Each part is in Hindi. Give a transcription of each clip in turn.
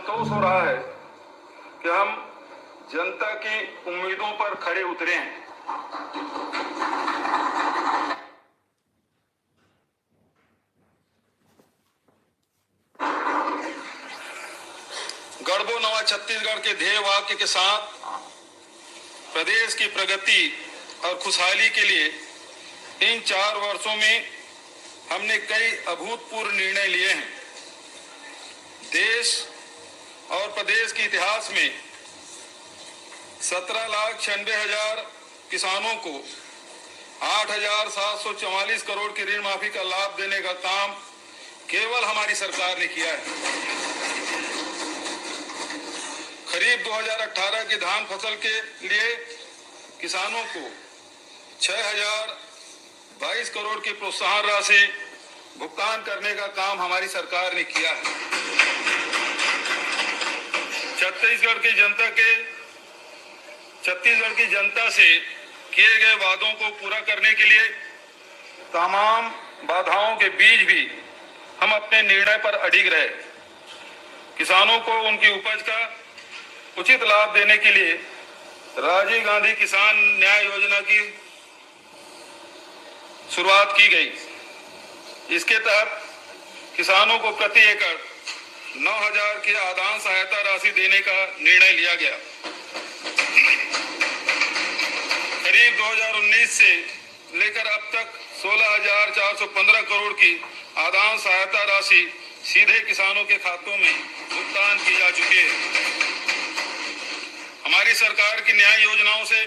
संतोष हो रहा है कि हम जनता की उम्मीदों पर खरे उतरे हैं। गढ़बो नवा छत्तीसगढ़ के ध्येय वाक्य के साथ प्रदेश की प्रगति और खुशहाली के लिए इन 4 वर्षों में हमने कई अभूतपूर्व निर्णय लिए हैं। देश और प्रदेश के इतिहास में 17,96,000 किसानों को 8,744 करोड़ की ऋण माफी का लाभ देने का काम केवल हमारी सरकार ने किया है। खरीफ 2018 की धान फसल के लिए किसानों को 6,022 करोड़ की प्रोत्साहन राशि भुगतान करने का काम हमारी सरकार ने किया है। छत्तीसगढ़ की जनता से किए गए वादों को पूरा करने के लिए तमाम बाधाओं के बीच भी हम अपने निर्णय पर अडिग रहे। किसानों को उनकी उपज का उचित लाभ देने के लिए राजीव गांधी किसान न्याय योजना की शुरुआत की गई। इसके तहत किसानों को प्रति एकड़ 9,000 की आदान सहायता राशि देने का निर्णय लिया गया। खरीफ 2019 से लेकर अब तक 16,415 करोड़ की आदान सहायता राशि सीधे किसानों के खातों में भुगतान की जा चुकी है। हमारी सरकार की न्याय योजनाओं से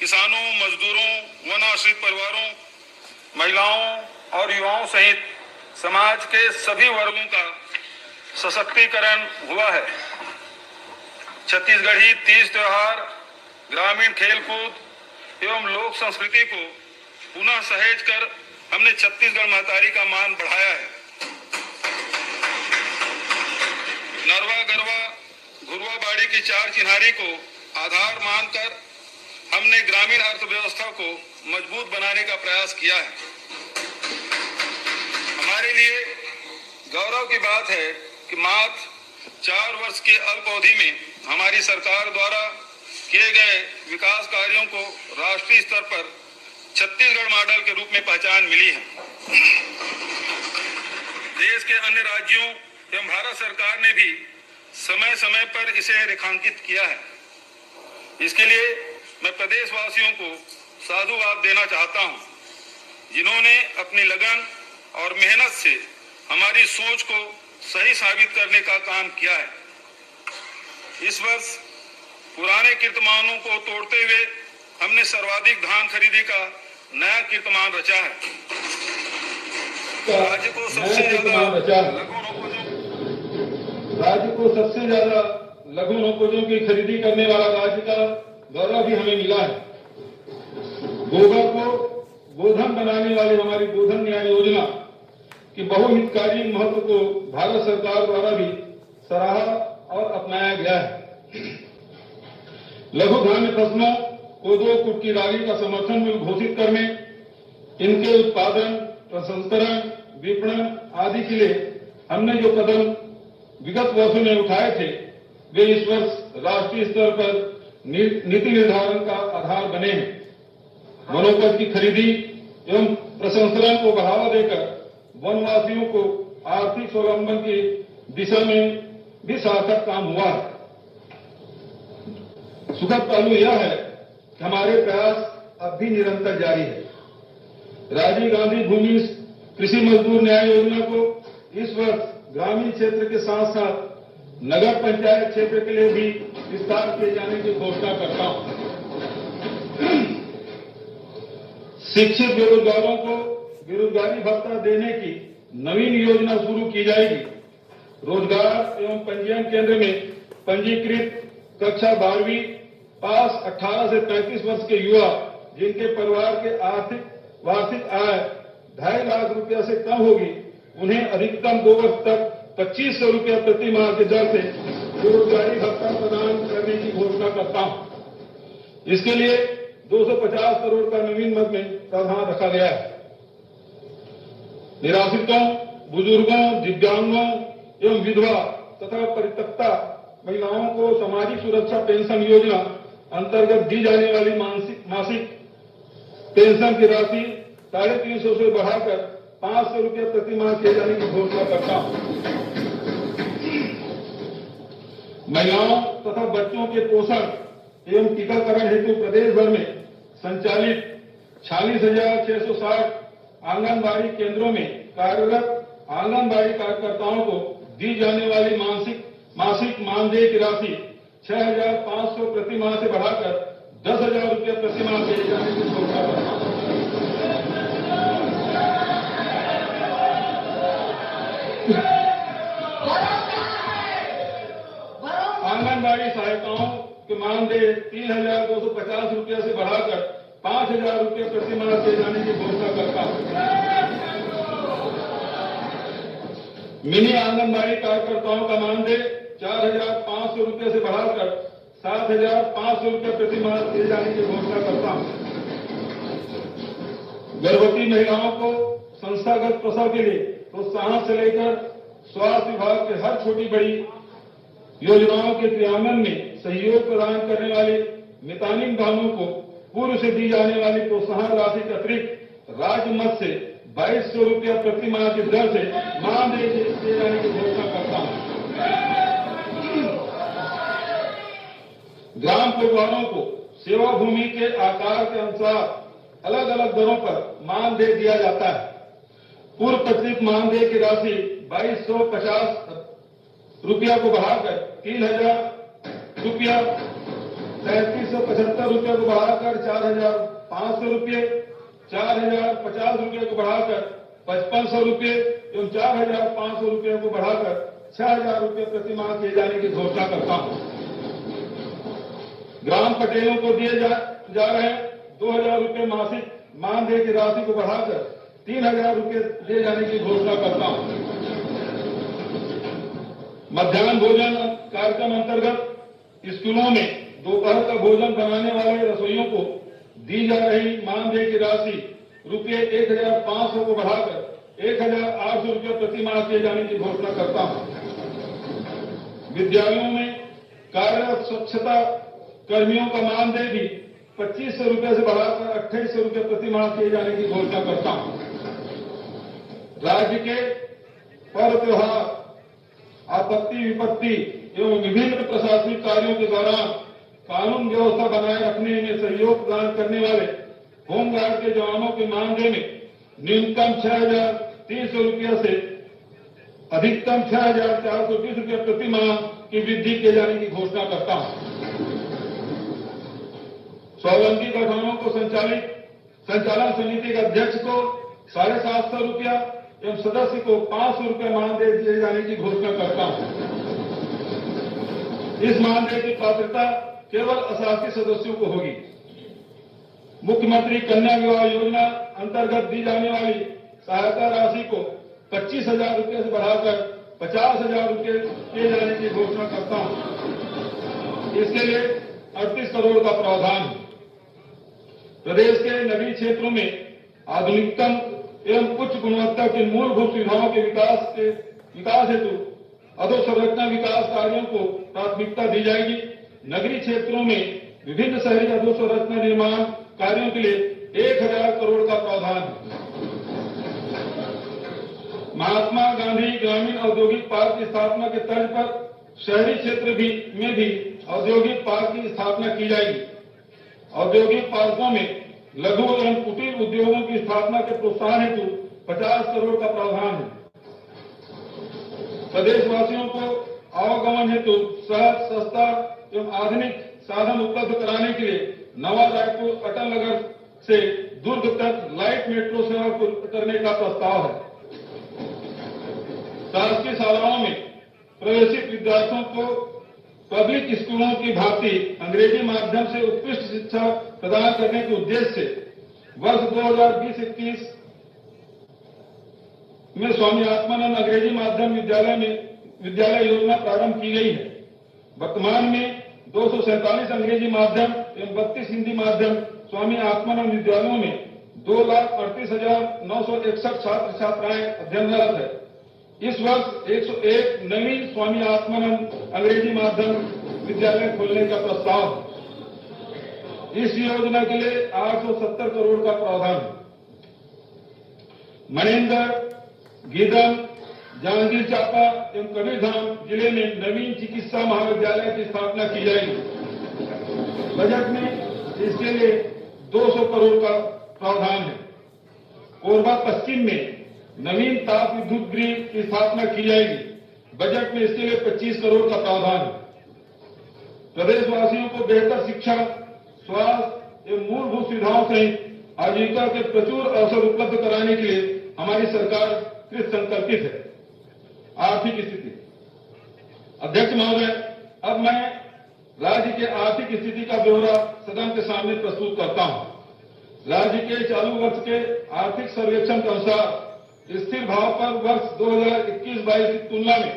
किसानों, मजदूरों, वन आश्रित परिवारों, महिलाओं और युवाओं सहित समाज के सभी वर्गों का सशक्तिकरण हुआ है। छत्तीसगढ़ी तीज त्योहार, ग्रामीण खेलकूद एवं लोक संस्कृति को पुनः सहेज कर हमने छत्तीसगढ़ महतारी का मान बढ़ाया है। नरवा, गरवा, घुरवा बाड़ी की 4 चिन्हारी को आधार मानकर हमने ग्रामीण अर्थव्यवस्था को मजबूत बनाने का प्रयास किया है। हमारे लिए गौरव की बात है कि मात्र 4 वर्ष की अल्प अवधि में हमारी सरकार द्वारा किए गए विकास कार्यों को राष्ट्रीय स्तर पर छत्तीसगढ़ मॉडल के रूप में पहचान मिली है। देश के अन्य राज्यों एवं भारत सरकार ने भी समय समय पर इसे रेखांकित किया है। इसके लिए मैं प्रदेशवासियों को साधुवाद देना चाहता हूं, जिन्होंने अपनी लगन और मेहनत से हमारी सोच को सही साबित करने का काम किया है। इस वर्ष पुराने कीर्तिमानों को तोड़ते हुए हमने सर्वाधिक धान खरीदी का नया कीर्तिमान रचा है। राज्य को सबसे ज्यादा लघु उपजों की खरीदी करने वाला राज्य का गौरव भी हमें मिला है। गोबर को गोधन बनाने वाली हमारी गोधन न्याय योजना की बहुहितकारी महत्व को भारत सरकार द्वारा भी सराहा और अपनाया गया है। लघु धान्य फसलों कोदो, कुटकी, रागी का समर्थन मूल्य घोषित करने, इनके उत्पादन, प्रसंस्करण, विपणन आदि के लिए हमने जो कदम विगत वर्षों में उठाए थे, वे इस वर्ष राष्ट्रीय स्तर पर नीति निर्धारण का आधार बने हैं। वनोपज की खरीदी एवं प्रसंस्करण को बढ़ावा देकर वनवासियों को आर्थिक स्वावलंबन की दिशा में भी सार्थक काम हुआ है। सुखद पहलू यह है कि हमारे प्रयास अब भी निरंतर जारी है। राजीव गांधी भूमि कृषि मजदूर न्याय योजना को इस वर्ष ग्रामीण क्षेत्र के साथ साथ नगर पंचायत क्षेत्र के लिए भी विस्तार किए जाने की घोषणा करता हूं। शिक्षित बेरोजगारों को बेरोजगारी भत्ता देने की नवीन योजना शुरू की जाएगी। रोजगार एवं पंजीयन केंद्र में पंजीकृत कक्षा 12वीं पास 18 से 35 वर्ष के युवा जिनके परिवार के वार्षिक आय 2.5 लाख रुपया से कम होगी, उन्हें अधिकतम 2 वर्ष तक 2,500 रुपया प्रति माह की दर से बेरोजगारी भत्ता प्रदान करने की घोषणा करता हूं। इसके लिए 250 करोड़ का नवीन मद में प्रावधान रखा गया है। निराश्रितों, बुजुर्गों, दिव्यांगों एवं विधवा तथा परित्यक्ता महिलाओं को सामाजिक सुरक्षा पेंशन योजना अंतर्गत दी जाने वाली मासिक पेंशन की राशि 350 से बढ़ाकर 500 रुपये प्रति माह किए जाने की घोषणा करता हूं। महिलाओं तथा बच्चों के पोषण एवं टीकाकरण हेतु प्रदेश भर में संचालित 46,660 आंगनबाड़ी केंद्रों में कार्यरत आंगनबाड़ी कार्यकर्ताओं को दी जाने वाली मासिक मानदेय की राशि 6,500 प्रति माह से बढ़ाकर 10,000 रुपये प्रति माह दिए जाने की घोषणा करता हूं। आंगनबाड़ी सहायिकाओं के मानदेय 3,250 रुपये से बढ़ाकर 5,000 रुपये प्रति माह दिए जाने की घोषणा करता हूं। मिनी आंगनबाड़ी कार्यकर्ताओं का मानदेय 4,500 रुपये से बढ़ाकर 7,500 रुपये प्रति माह दिए जाने की घोषणा करता हूं। गर्भवती महिलाओं को संस्थागत प्रसव के लिए प्रोत्साहन से लेकर स्वास्थ्य विभाग के हर छोटी बड़ी योजनाओं के क्रियान्वयन में सहयोग प्रदान करने वाले मितानिन बहनों को पूर्व से दी जाने वाली प्रोत्साहन राशि के अतिरिक्त राज्य मद से 2,200 रुपया प्रति माह की दर से मानदेय दिए जाने की घोषणा करता हूं। ग्राम कोटवारों को सेवा भूमि के आकार के अनुसार अलग अलग दरों पर मानदेय दिया जाता है। पूर्व प्रचलित मानदेय की राशि 2,250 रुपया को बढ़ाकर 3,000 रुपया, 3,375 रुपये को बढ़ाकर 4,500 रुपये, 4,050 रुपये को बढ़ाकर 5,500 रुपये एवं 4,500 रुपये को बढ़ाकर 6,000 रुपये प्रति माह किए जाने की घोषणा करता हूं। ग्राम पटेलों को दिए जा रहे 2,000 रुपये मासिक मानदेय की राशि को बढ़ाकर 3,000 रुपये दिए जाने की घोषणा करता हूं। मध्याह्न भोजन कार्यक्रम अंतर्गत स्कूलों में दोपहर का भोजन बनाने वाले रसोइयों को दी जा रही मानदेय की राशि रुपये 1,500 को बढ़ाकर 1,800 रुपये प्रति माह किए जाने की घोषणा करता हूं। विद्यालयों में कार्यरत स्वच्छता कर्मियों का मानदेय भी 2,500 रुपये से बढ़ाकर 2,800 रुपये प्रति माह किए जाने की घोषणा करता हूं। राज्य के पर्व त्योहार, आपत्ति विपत्ति एवं विभिन्न प्रशासनिक कार्यों के दौरान कानून व्यवस्था बनाए रखने में सहयोग प्रदान करने वाले होमगार्ड के जवानों के मानदेय में न्यूनतम 6,300 रुपये से अधिकतम 6,420 रुपये प्रति माह की वृद्धि किए जाने की घोषणा करता हूं। स्वावलंबी गठनों को संचालन समिति के अध्यक्ष को 750 रुपया एवं सदस्य को 500 रुपये मानदेय दिए जाने की घोषणा करता हूं। इस मानदेय की पात्रता केवल अशासी सदस्यों को होगी। मुख्यमंत्री कन्या विवाह योजना अंतर्गत दी जाने वाली सहायता राशि को 25,000 रुपये से बढ़ाकर 50,000 रुपये किए जाने की घोषणा करता हूं। इसके लिए 38 करोड़ का प्रावधान है। प्रदेश के नगरीय क्षेत्रों में आधुनिकतम एवं उच्च गुणवत्ता की मूलभूत सुविधाओं के विकास हेतु अधोसंरचना विकास कार्यों को प्राथमिकता दी जाएगी। नगरीय क्षेत्रों में विभिन्न शहरी अधोसंरचना निर्माण कार्यों के लिए 1,000 करोड़ का प्रावधान है। महात्मा गांधी ग्रामीण औद्योगिक पार्क की स्थापना के तर्ज पर शहरी क्षेत्र में भी औद्योगिक पार्क की स्थापना की जाएगी। औद्योगिक पार्कों में लघु एवं कुटीर उद्योगों की स्थापना के प्रोत्साहन हेतु 50 करोड़ का प्रावधान है। प्रदेशवासियों को आवागमन हेतु सहज, सस्ता एवं आधुनिक साधन उपलब्ध कराने के लिए नवा रायपुर अटल नगर से दुर्ग तक लाइट मेट्रो सेवा करने का प्रस्ताव है। शासकीय शालाओं में प्रवेशित विद्यार्थियों को पब्लिक स्कूलों की भांति अंग्रेजी माध्यम से उत्कृष्ट शिक्षा प्रदान करने के उद्देश्य से वर्ष 2020-21 में स्वामी आत्मानंद अंग्रेजी माध्यम विद्यालय योजना प्रारंभ की गई है। वर्तमान में 247 अंग्रेजी माध्यम एवं 32 हिंदी माध्यम स्वामी आत्मानंद विद्यालयों में 2,38,961 छात्र छात्राएं अध्ययनरत है। इस वर्ष 101 नवीन स्वामी आत्मानंद अंग्रेजी माध्यम विद्यालय खोलने का प्रस्ताव है। इस योजना के लिए 870 करोड़ का प्रावधान है। मनेंद्र, गीदम, जांजगीर चांपा एवं कबीरधाम जिले में नवीन चिकित्सा महाविद्यालय की स्थापना की जाएगी। बजट में इसके लिए 200 करोड़ का प्रावधान है। कोरबा पश्चिम में नवीन ताप विद्युत गृह की स्थापना की जाएगी। बजट में इसके लिए 25 करोड़ का प्रावधान है। प्रदेशवासियों को बेहतर शिक्षा, स्वास्थ्य एवं मूलभूत सुविधाओं सहित आजीविका के प्रचुर अवसर उपलब्ध कराने के लिए हमारी सरकार कृत संकल्पित है। आर्थिक स्थिति। अध्यक्ष महोदय, अब मैं राज्य के आर्थिक स्थिति का ब्यौरा सदन के सामने प्रस्तुत करता हूं। राज्य के चालू वर्ष के आर्थिक सर्वेक्षण के अनुसार स्थिर भाव पर वर्ष 2021-22 की तुलना में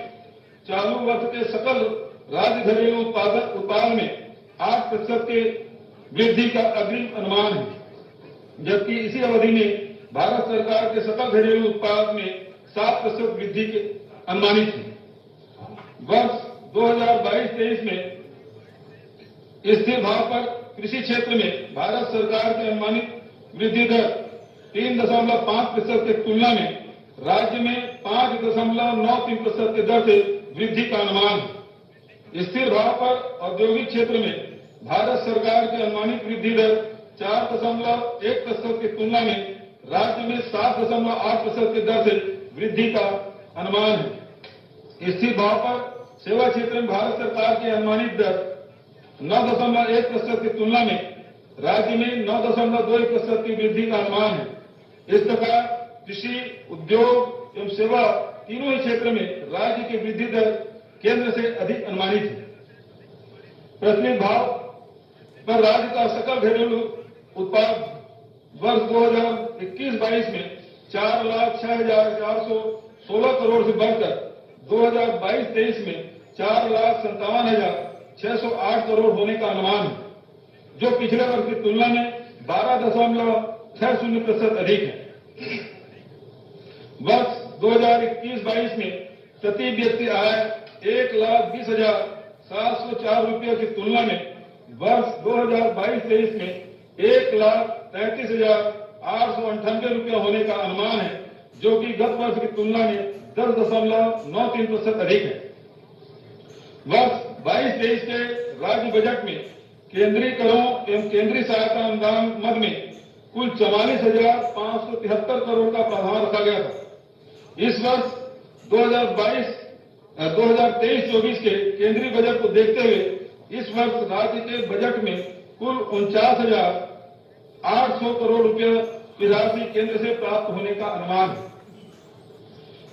चालू वर्ष के सकल राज्य घरेलू उत्पाद में 8% के वृद्धि का अग्रिम अनुमान है, जबकि इसी अवधि में भारत सरकार के सकल घरेलू उत्पाद में 7% वृद्धि के अनुमानित है। वर्ष 2022-23 में स्थिर भाव पर कृषि क्षेत्र में भारत सरकार के अनुमानित वृद्धि दर 3.5% की तुलना में राज्य में 5.93% की दर से वृद्धि का अनुमान है। स्थिर भाव पर औद्योगिक क्षेत्र में भारत सरकार की अनुमानित वृद्धि दर 4.1% की तुलना में राज्य में 7.8% की दर से वृद्धि का अनुमान है। स्थिर भाव पर सेवा क्षेत्र में भारत सरकार की अनुमानित दर 9.1% की तुलना में राज्य में 9.2% की वृद्धि का अनुमान है। इस प्रकार कृषि, उद्योग एवं सेवा तीनों ही क्षेत्र में राज्य की वृद्धि दर केंद्र से अधिक अनुमानित है। प्रचलित भाव पर राज्य का सकल घरेलू उत्पाद वर्ष 2021-22 में 4,06,416 करोड़ से बढ़कर 2022-23 में 4,57,608 करोड़ होने का अनुमान है, जो पिछले वर्ष की तुलना में 12.60% अधिक है। वर्ष 2021-22 में प्रति व्यक्ति आय 1,20,704 रुपये की तुलना में वर्ष 2022-23 में 1,33,898 रुपये होने का अनुमान है, जो कि गत वर्ष की तुलना में 10.93% अधिक है। वर्ष 22-23 के राज्य बजट में केंद्रीय करों एवं केंद्रीय सहायता अनुदान मद में कुल 44,573 करोड़ का प्रावधान रखा गया था। इस वर्ष 2023-24 के केंद्रीय बजट को देखते हुए इस वर्ष राज्य के बजट में कुल 49,800 करोड़ रुपये की राशि केंद्र से प्राप्त होने का अनुमान है।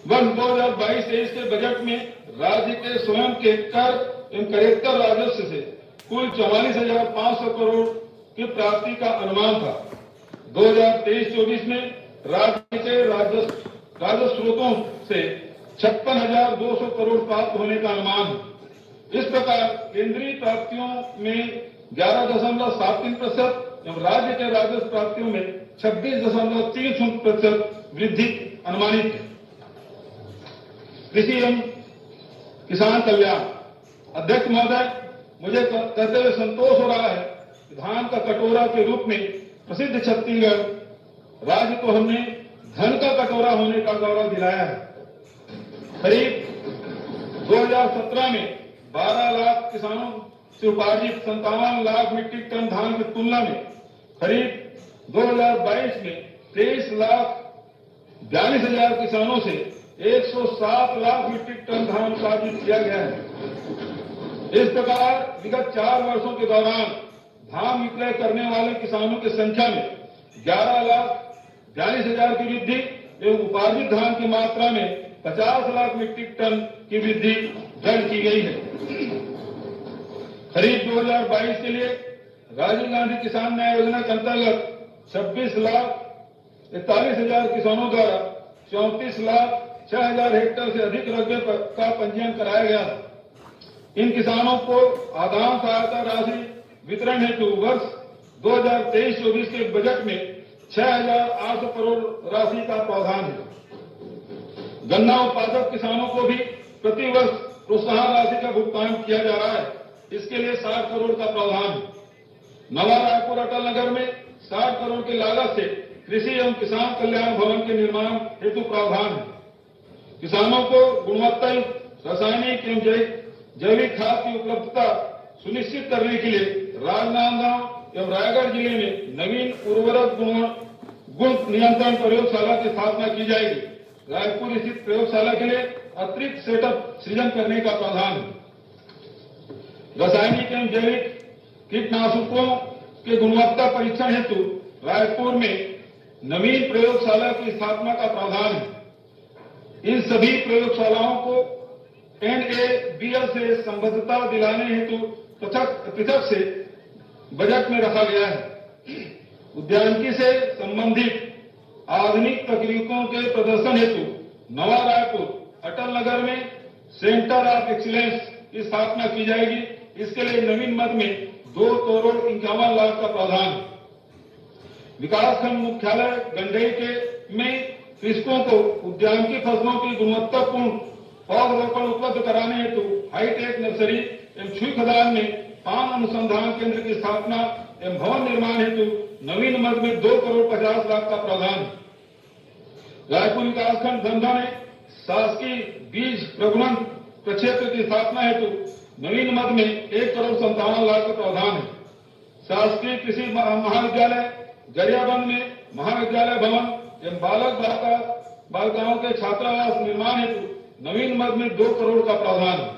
वर्ष 2022-23 के बजट में राज्य के स्वयं के कर एवं करेक्टर राजस्व से कुल 44,500 करोड़ की प्राप्ति का अनुमान था। 2023-24 में राज्य के राजस्व स्रोतों से 56,200 करोड़ प्राप्त होने का अनुमान है। इस प्रकार केंद्रीय प्राप्तियों में 11.73% एवं राज्य के राजस्व प्राप्तियों में 26.30% वृद्धि अनुमानित है। कृषि एवं किसान कल्याण। अध्यक्ष महोदय, मुझे कहते हुए संतोष हो रहा है कि धान का कटोरा के रूप में प्रसिद्ध छत्तीसगढ़ राज्य को हमने धन का कटोरा होने का गौरव दिलाया है। करीब 2017 में 12 लाख किसानों से उपार्जित 57 लाख मीट्रिक टन धान की तुलना में करीब 2022 में 23,42,000 किसानों से 107 लाख मीट्रिक टन धान उत्पादित किया गया है। इस प्रकार विगत 4 वर्षों के दौरान धान विक्रय करने वाले किसानों की संख्या में 11,42,000 की वृद्धि एवं उपार्जित धान की मात्रा में 50 लाख मीट्रिक टन की वृद्धि दर्ज की गई है। खरीफ 2022 के लिए राजीव गांधी किसान न्याय योजना के अंतर्गत 26,41,000 किसानों द्वारा 34,06,000 हेक्टेयर से अधिक रकबे का पंजीयन कराया गया। इन किसानों को आदान सहायता राशि वितरण हेतु वर्ष 2023-24 के बजट में 6,800 करोड़ राशि का प्रावधान है। गन्ना उत्पादक किसानों को भी प्रतिवर्ष प्रोत्साहन राशि का भुगतान किया जा रहा है। इसके लिए 60 करोड़ का प्रावधान है। नवा रायपुर अटल नगर में 60 करोड़ की लागत से कृषि एवं किसान कल्याण भवन के निर्माण हेतु प्रावधान है। किसानों को गुणवत्तायुक्त रासायनिक एवं जैविक खाद की उपलब्धता सुनिश्चित करने के लिए राजनांदगांव एवं रायगढ़ जिले में नवीन उर्वरक गुण नियंत्रण प्रयोगशाला की स्थापना की जाएगी। रायपुर स्थित प्रयोगशाला के लिए अतिरिक्त सेटअप सृजन करने का प्रावधान है। रासायनिक एवं जैविक कीटनाशकों के गुणवत्ता परीक्षण हेतु रायपुर में नवीन प्रयोगशाला की स्थापना का प्रावधान है। इन सभी प्रयोगशालाओं को NABL से संबद्धता दिलाने हेतु पृथक से बजट में रखा गया है। उद्यानिकी से संबंधित आधुनिक तकनीकों के प्रदर्शन हेतु नवा रायपुर अटल नगर में सेंटर ऑफ एक्सीलेंस की स्थापना की जाएगी। इसके लिए नवीन मद में 2,51,00,000 का प्रावधान है। विकासखंड मुख्यालय गंडई में कृषकों को उद्यानिकी फसलों की गुणवत्तापूर्ण पौधरोपण उपलब्ध कराने हेतु हाईटेक नर्सरी एवं छुई खदान में पान अनुसंधान केंद्र की स्थापना एवं भवन निर्माण हेतु नवीन मद में 2,50,00,000 का प्रावधान है। रायपुर विकासखंड धंधा में शासकीय बीज प्रगुणन प्रक्षेत्र की स्थापना हेतु नवीन मद में 1,57,00,000 का प्रावधान है। शासकीय कृषि महाविद्यालय गरियाबंद में महाविद्यालय भवन एवं बालिकाओं के छात्रावास निर्माण हेतु नवीन मद में 2 करोड़ का प्रावधान है।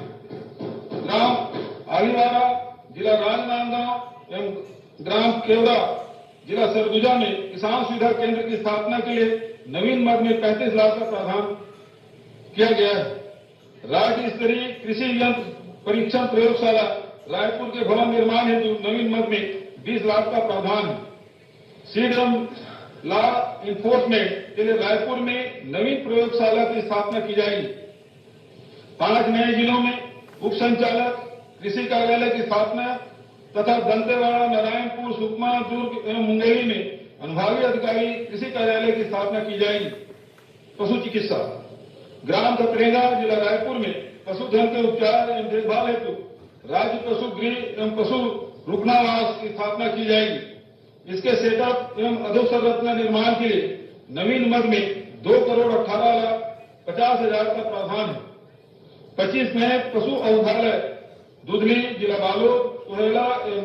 ग्राम आलीवाड़ा जिला राजनांदगांव एवं ग्राम केवड़ा जिला सरगुजा में किसान सुविधा केंद्र की स्थापना के लिए नवीन मद में 35 लाख का प्रावधान किया गया है। राज्य स्तरीय कृषि यंत्र परीक्षण प्रयोगशाला रायपुर के भवन निर्माण हेतु नवीन मद में 20 लाख का प्रावधान है। सीड एवं लॉ इन्फोर्समेंट के लिए रायपुर में नवीन प्रयोगशाला की स्थापना की जाएगी। 5 नए जिलों में उप संचालक कृषि कार्यालय की स्थापना तथा दंतेवाड़ा, नारायणपुर, सुकमा, दुर्ग एवं मुंगेली में अनुभागीय अधिकारी कृषि कार्यालय की स्थापना की जाएगी। पशु चिकित्सा ग्राम कतरेगा जिला रायपुर में पशुधन के उपचार एवं देखभाल हेतु राज्य पशु गृह एवं पशु रुकनावास की स्थापना की जाएगी। इसके सेटअप एवं अधोसंरचना निर्माण के लिए नवीन मद में 2,18,50,000 का प्रावधान है। 25 नए पशु औषधालय दुधली जिला बालोद, सोहेला एवं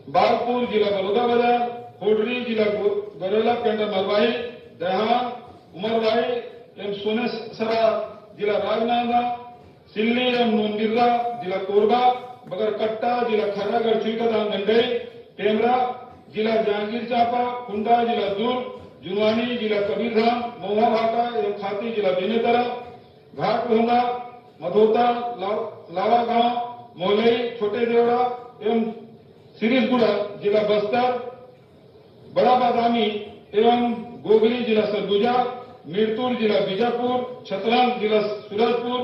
बागपुर जिला बलौदाबाजार, खोडरी जिला गौरेला पेंडा मरवाही, दहान, उमरवाही एवं सोनेसरा जिला राजनांदगांव, सिल्ली एवं नोनगिर्रा जिला कोरबा, बगरकट्टा जिला खर्रागढ़ छुईकदान गंडई, टेमरा जिला जहांगीर चांपा, कुंडा जिला दुर्ग, जुनवानी जिला कबीरधाम, महुआ भाटा एवं खाती जिला बेमेतरा, घाट लोहंगा, मधोता, लावा गांव, मोलई, छोटे देवड़ा एवं सिरीसगुड़ा जिला बस्तर, बड़ा बादामी एवं गोगरी जिला सरगुजा, मीरतुर जिला बीजापुर, छतरंग जिला सूरजपुर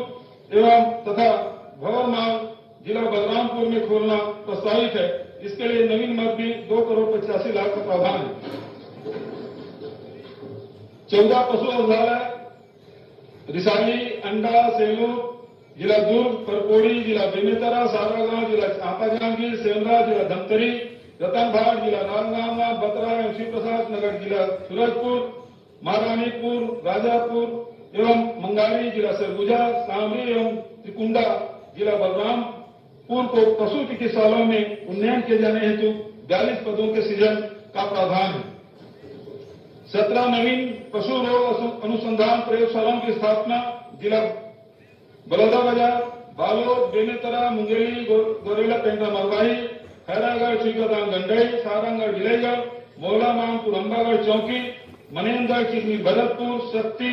एवं तथा भवरमाल जिला बलरामपुर में खोलना प्रस्तावित है। इसके लिए नवीन मद में 2,85,00,000 का प्रावधान है। 14 पशु औषधालय रिसाली, अंडा, सेलू जिला दुर्ग, परकोड़ी जिला बेमेतरा, सारागांव जिला चांपा जहांगीर, सेंद्रा जिला धमतरी, रतनभाट जिला राजनांदगांव, बतरा एवं शिवप्रसाद नगर जिला सूरजपुर, महारानीपुर, राजापुर एवं मंगारी जिला सरगुजा, सांवरी एवं त्रिकुंडा जिला बलरामपुर को पशु चिकित्सालयों में उन्नयन किए जाने हेतु 42 पदों के सृजन का प्रावधान है। 17 नवीन पशु रोग अनुसंधान प्रयोगशालाओं की स्थापना जिला बलौदाबाजार, बालोद, बेमेतरा, मुंगेली, गौरेला पेंड्रा मरवाही, खैरागढ़, छुईकदान गंडई, सारंगगढ़, विलयगढ़, मोहला, मामपुर, अंबागढ़ चौकी, मनेन्द्रगढ़, चिरनी, भरतपुर, शक्ति,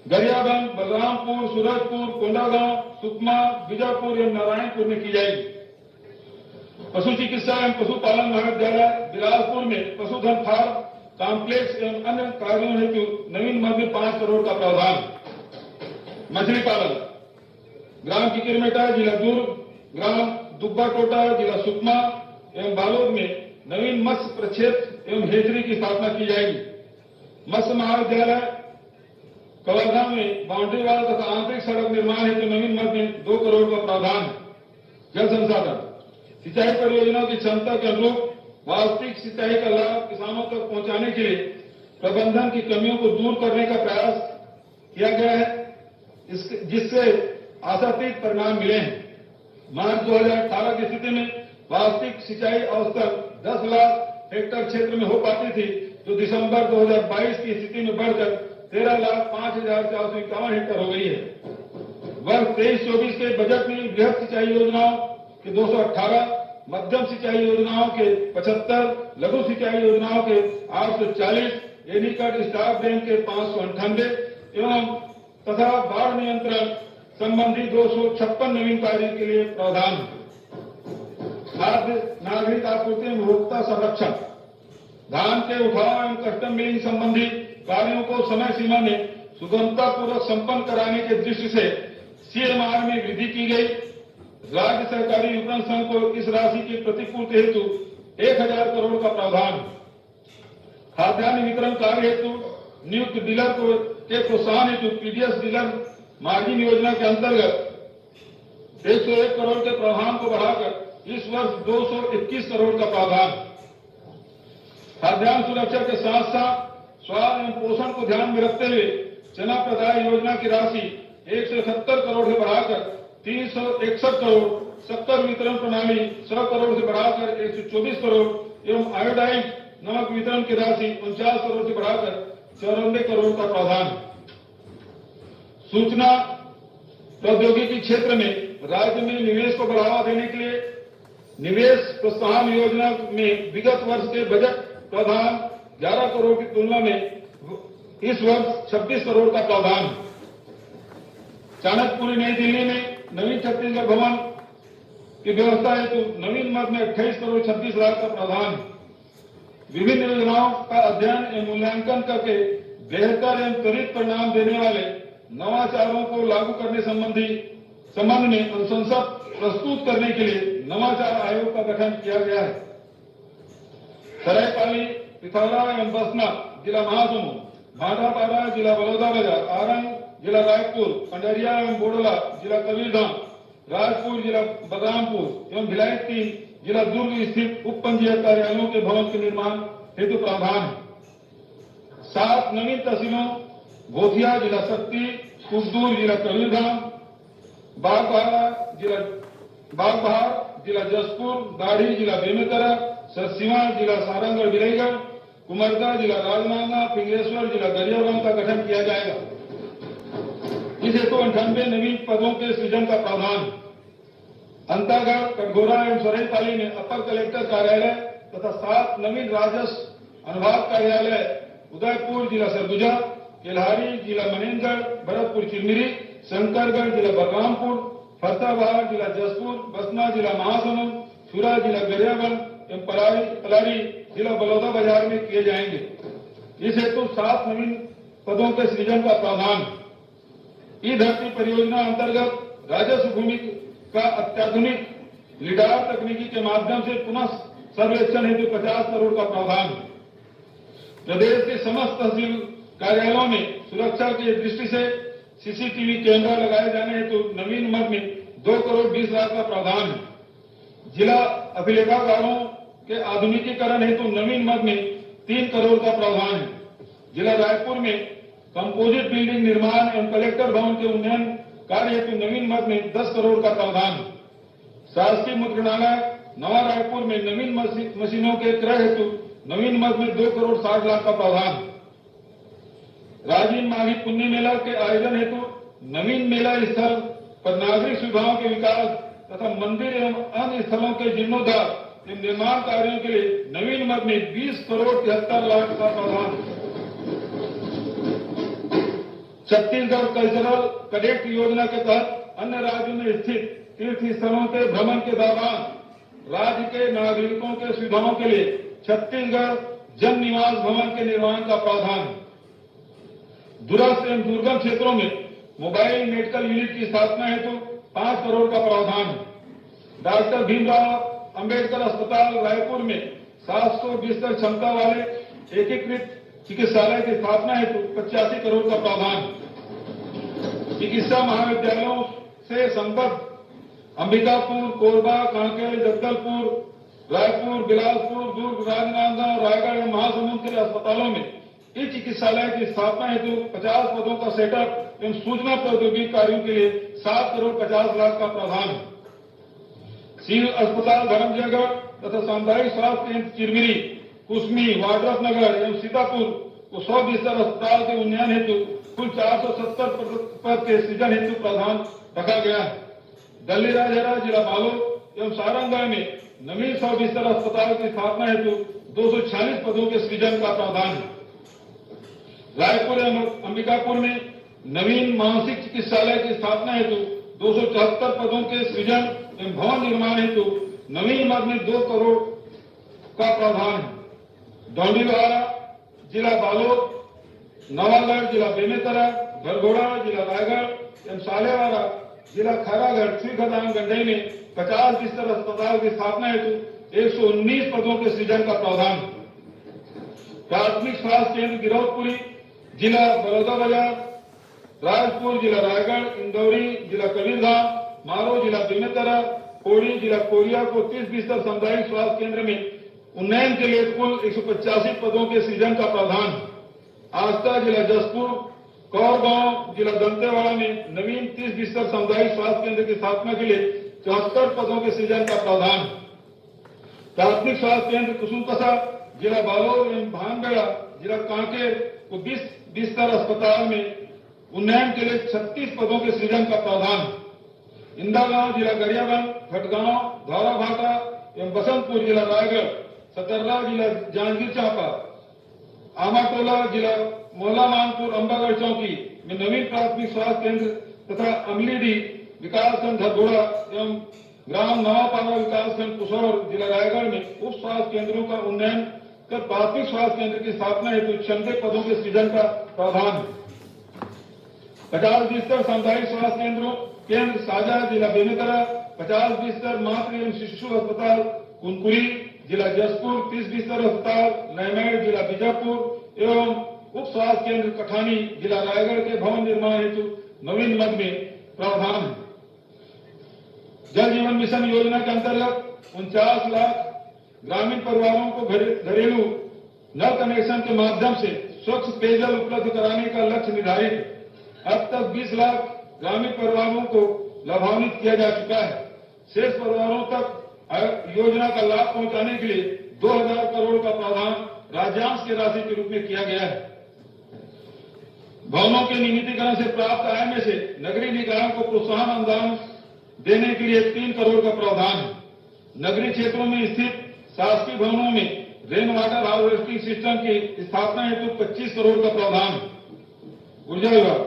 गरियाबंद, बलरामपुर, सूरजपुर, कोंडागांव, सुकमा, बीजापुर एवं नारायणपुर में की जाएगी। पशु चिकित्सा एवं पशुपालन महाविद्यालय बिलासपुर में पशुधन फार्म कॉम्प्लेक्स एवं अन्य कार्यों हेतु नवीन मद में 5 करोड़ का प्रावधान। मछली पालन ग्राम किकिरमेटा जिला दुर्ग, ग्राम दुब्बा टोटा जिला सुकमा एवं बालोद में नवीन मत्स्य प्रक्षेत्र एवं हेचरी की स्थापना की जाएगी। मत्स्य महाविद्यालय कवर्धा में बाउंड्री वाल तथा आंतरिक सड़क निर्माण हेतु नवीन मद में 2 करोड़ का प्रावधान। जल संसाधन सिंचाई परियोजनाओं की क्षमता के अनुरूप वास्तविक सिंचाई का लाभ किसानों तक पहुंचाने के लिए प्रबंधन की कमियों को दूर करने का प्रयास किया गया है, जिससे आशातीत परिणाम मिले हैं। मार्च 2018 की स्थिति में वास्तविक सिंचाई औसतन 10 लाख हेक्टेयर क्षेत्र में हो पाती थी, जो दिसंबर 2022 की स्थिति में बढ़कर 13,05,451 हेक्टेयर हो गई है। वर्ष 23-24 के बजट में बृहद सिंचाई योजनाओं के 218, मध्यम सिंचाई योजनाओं के 75, लघु सिंचाई योजनाओं के 840, एनीकट स्टाफ डैम के 598 एवं तथा बाढ़ नियंत्रण संबंधी 256 नवीन कार्य के लिए प्रावधान। खाद्य नागरिक आपूर्ति एवं उपभोक्ता संरक्षण धान के उठाव एवं कस्टम मिलिंग संबंधी कार्यों को समय सीमा में सुगमता पूर्वक संपन्न कराने के दृष्टि से सीएमआर में वृद्धि की गई। राज्य सहकारी विपणन संघ को इस राशि की प्रतिपूर्ति हेतु 1000 करोड़ का प्रावधान। खाद्यान्न वितरण कार्य हेतु नियुक्त डीलर को के प्रोत्साहन हेतु पीडीएस डीलर मार्जिन योजना के अंतर्गत 101 करोड़ के प्रावधान को बढ़ाकर इस वर्ष 221 करोड़ का प्रावधान। खाद्यान्न सुरक्षा के साथ साथ स्वास्थ्य एवं पोषण को ध्यान में रखते हुए चना प्रदाय योजना की राशि 171 करोड़ से बढ़ाकर 361 करोड़, शक्कर वितरण प्रणाली 100 करोड़ से बढ़ाकर 124 करोड़ एवं आयोडाइन नमक वितरण की राशि 49 करोड़ से बढ़ाकर 94 करोड़ का प्रावधान। सूचना प्रौद्योगिकी क्षेत्र में राज्य में निवेश को बढ़ावा देने के लिए निवेश प्रोत्साहन योजना में विगत वर्ष के बजट प्रावधान 11 करोड़ की तुलना में इस वर्ष 26 करोड़ का प्रावधान। चाणक्यपुरी नई दिल्ली में नवीन छत्तीसगढ़ भवन की व्यवस्था हेतु नवीन मद में 28 करोड़ 26 लाख का प्रावधान। विभिन्न योजनाओं का अध्ययन एवं मूल्यांकन करके बेहतर एवं त्वरित परिणाम देने वाले नवाचारों को लागू करने संबंध में अनुशंसा प्रस्तुत करने के लिए नवाचार आयोग का गठन किया गया है। सरायपाली, पिथौरा एवं बसना जिला महासमुंद, भाटापारा जिला बलौदाबाजार, आरंग जिला रायपुर, पंडरिया एवं बोडला जिला कबीरधाम, राजपुर जिला बलरामपुर एवं भिलाई 3 जिला दुर्ग स्थित उप पंजीयक कार्यालयों के भवन के निर्माण हेतु प्रावधान। 7 नवीन तहसीलों भोथिया जिला शक्ति, कुकदूर जिला कबीरधाम, बागबहार जिला जसपुर, दाढ़ी जिला बेमेतरा, सरसीवा जिला सारंगगढ़ विलयगढ़, कुमरदा जिला राजनांदगांव, पिंगलेश्वर जिला गरियाबंद का गठन किया जाएगा। इस हेतु 98 नवीन पदों के सृजन का प्रावधान। अंतागढ़, कटघोरा एवं सरायपाली में अपर कलेक्टर कार्यालय तथा 7 नवीन राजस्व अनुभाग कार्यालय, उदयपुर जिला सरगुजा, केल्हारी जिला मनेन्द्रगढ़, भरतपुर चिरमिरी, शंकरगढ़ जिला बलरामपुर, फतेहाबाद जिला जसपुर, बसना जिला महासमुंद, छुरा जिला गरियाबंद एवं पलारी जिला बलौदाबाजार में किए जाएंगे। इस हेतु 7 नवीन पदों के सृजन का प्रावधान। ई धरती परियोजना अंतर्गत राजस्व भूमि का अत्याधुनिक लिडार तकनीकी के माध्यम से पुनः सर्वेक्षण हेतु 50 करोड़ का प्रावधान। प्रदेश के समस्त तहसील कार्यालयों में सुरक्षा की दृष्टि से सीसीटीवी कैमरा लगाए जाने हेतु नवीन मद में 2 करोड़ 20 लाख का प्रावधान। जिला अभिलेखागारों के आधुनिकीकरण हेतु नवीन मद में 3 करोड़ का प्रावधान है। जिला रायपुर में कंपोजिट बिल्डिंग निर्माण एवं कलेक्टर भवन के उन्नयन कार्य हेतु नवीन मद में 10 करोड़ का प्रावधान। शासकीय मुद्रणालय नवा रायपुर में नवीन मशीनों के क्रय हेतु नवीन मद में 2 करोड़ 60 लाख का प्रावधान। राजीव माघी पुण्य मेला के आयोजन हेतु नवीन मेला स्थल पर नागरिक सुविधाओं के विकास तथा मंदिर एवं अन्य स्थलों के जीर्णोद्धार एवं निर्माण कार्यों के लिए नवीन मद में 20 करोड़ 73 लाख का प्रावधान। छत्तीसगढ़ कल्चरल कैडेट योजना के तहत अन्य राज्यों में स्थित तीर्थ स्थलों के भ्रमण के दौरान राज्य के नागरिकों के सुविधाओं के लिए छत्तीसगढ़ जन निवास भवन के निर्माण का प्रावधान। दूरस्थ एवं दुर्गम क्षेत्रों में मोबाइल मेडिकल यूनिट की स्थापना हेतु 5 करोड़ का प्रावधान। डॉक्टर भीमराव अंबेडकर अस्पताल रायपुर में 700 बिस्तर क्षमता वाले एकीकृत चिकित्सालय की स्थापना हेतु 85 करोड़ का प्रावधान। चिकित्सा महाविद्यालयों से संबद्ध अंबिकापुर, कोरबा, कांकेर, जगदलपुर, रायपुर, बिलासपुर, दुर्ग, राजनांदगांव, रायगढ़ एवं महासमुंद के अस्पतालों में इस चिकित्सालय की स्थापना हेतु 50 पदों का सेटअप एवं सूचना प्रौद्योगिकी कार्यों के लिए 7 करोड़ 50 लाख का प्रावधान है। सिविल अस्पताल धर्मजयगढ़ तथा सामुदायिक स्वास्थ्य केंद्र चिरमिरी, कुसमी, वाड्रफनगर एवं सीतापुर को 100 बिस्तर अस्पताल के उन्नयन हेतु कुल 470 पद के सृजन हेतु प्रावधान रखा गया है। दिल्ली राजहरा, जिला बालोद एवं सारंगगढ़ में नवीन 100 बिस्तर अस्पताल की स्थापना हेतु 246 पदों के सृजन का प्रावधान है। रायपुर एवं अंबिकापुर में नवीन मानसिक चिकित्सालय की स्थापना हेतु 274 पदों के सृजन एवं भवन निर्माण हेतु नवीन मद में 2 करोड़ का प्रावधान है। डौंडीलोहारा, जिला बालोद, नवागढ़, जिला बेमेतरा, गरगोड़ा, जिला रायगढ़ एवं सालेवाड़ा, जिला खैरागढ़, श्रीखदान, गंडई में 50 बिस्तर अस्पताल की स्थापना हेतु 119 पदों के सृजन का प्रावधान है। प्राथमिक स्वास्थ्य केंद्र गिरौदपुरी, जिला बलौदाबाजार, राजपुर, जिला रायगढ़, इंदौरी, जिला कबीरधाम, मारो, जिला बेमेतरा, कोड़ी, जिला कोरिया को 30 बिस्तर सामुदायिक स्वास्थ्य केंद्र में उन्नयन के लिए कुल 185 पदों के सृजन का प्रावधान है। आस्था, जिला जसपुर, कौरगांव, जिला दंतेवाड़ा में नवीन 30 बिस्तर सामुदायिक स्वास्थ्य केंद्र की स्थापना के लिए 74 पदों के सृजन का प्रावधान है। प्राथमिक स्वास्थ्य केंद्र कुसुमकसा, जिला बालोद एवं भानगढ़, जिला कांकेर को 20 बिस्तर अस्पताल में उन्नयन के लिए 36 पदों के सृजन का प्रावधान है। इंदागांव, जिला गरियाबंद, खटगांव, धौराभाटा एवं बसंतपुर, जिला रायगढ़, सतर्रा, जिला जांजगीर चांपा, आमाटोला, जिला मोहला मानपुर, अंबागढ़ चौकी में नवीन प्राथमिक स्वास्थ्य केंद्र तथा अमलीडी विकासखंड धरगोड़ा एवं ग्राम नवापाड़ा विकासखंड कुसौर, जिला रायगढ़ में उप स्वास्थ्य केंद्रों का उन्नयन कर प्राथमिक स्वास्थ्य केंद्र की स्थापना हेतु 96 पदों के सृजन का प्रावधान है। 50 बिस्तर सामुदायिक स्वास्थ्य केंद्र साझा, जिला बेमेतरा, 50 बिस्तर मातृ एवं शिशु अस्पताल कुनकुरी, जिला जसपुर, 30 बिस्तर अस्पताल नैमेड़, जिला बीजापुर एवं उप स्वास्थ्य केंद्र कठानी, जिला रायगढ़ के भवन निर्माण हेतु नवीन मद में प्रावधान है। जल जीवन मिशन योजना के अंतर्गत 49 लाख ग्रामीण परिवारों को घरेलू नल कनेक्शन के माध्यम से स्वच्छ पेयजल उपलब्ध कराने का लक्ष्य निर्धारित है। अब तक 20 लाख ग्रामीण परिवारों को लाभान्वित किया जा चुका है। शेष परिवारों तक योजना का लाभ पहुंचाने के लिए 2000 करोड़ का प्रावधान राज्यांश की राशि के रूप में किया गया है। भवनों के नियमितीकरण से प्राप्त आय में से नगरीय निकायों को प्रोत्साहन अनुदान देने के लिए 3 करोड़ का प्रावधान है। नगरीय क्षेत्रों में स्थित शासकीय भवनों में रेन वाटर हार्वेस्टिंग सिस्टम की स्थापना हेतु 25 करोड़ का प्रावधान है। ऊर्जा विभाग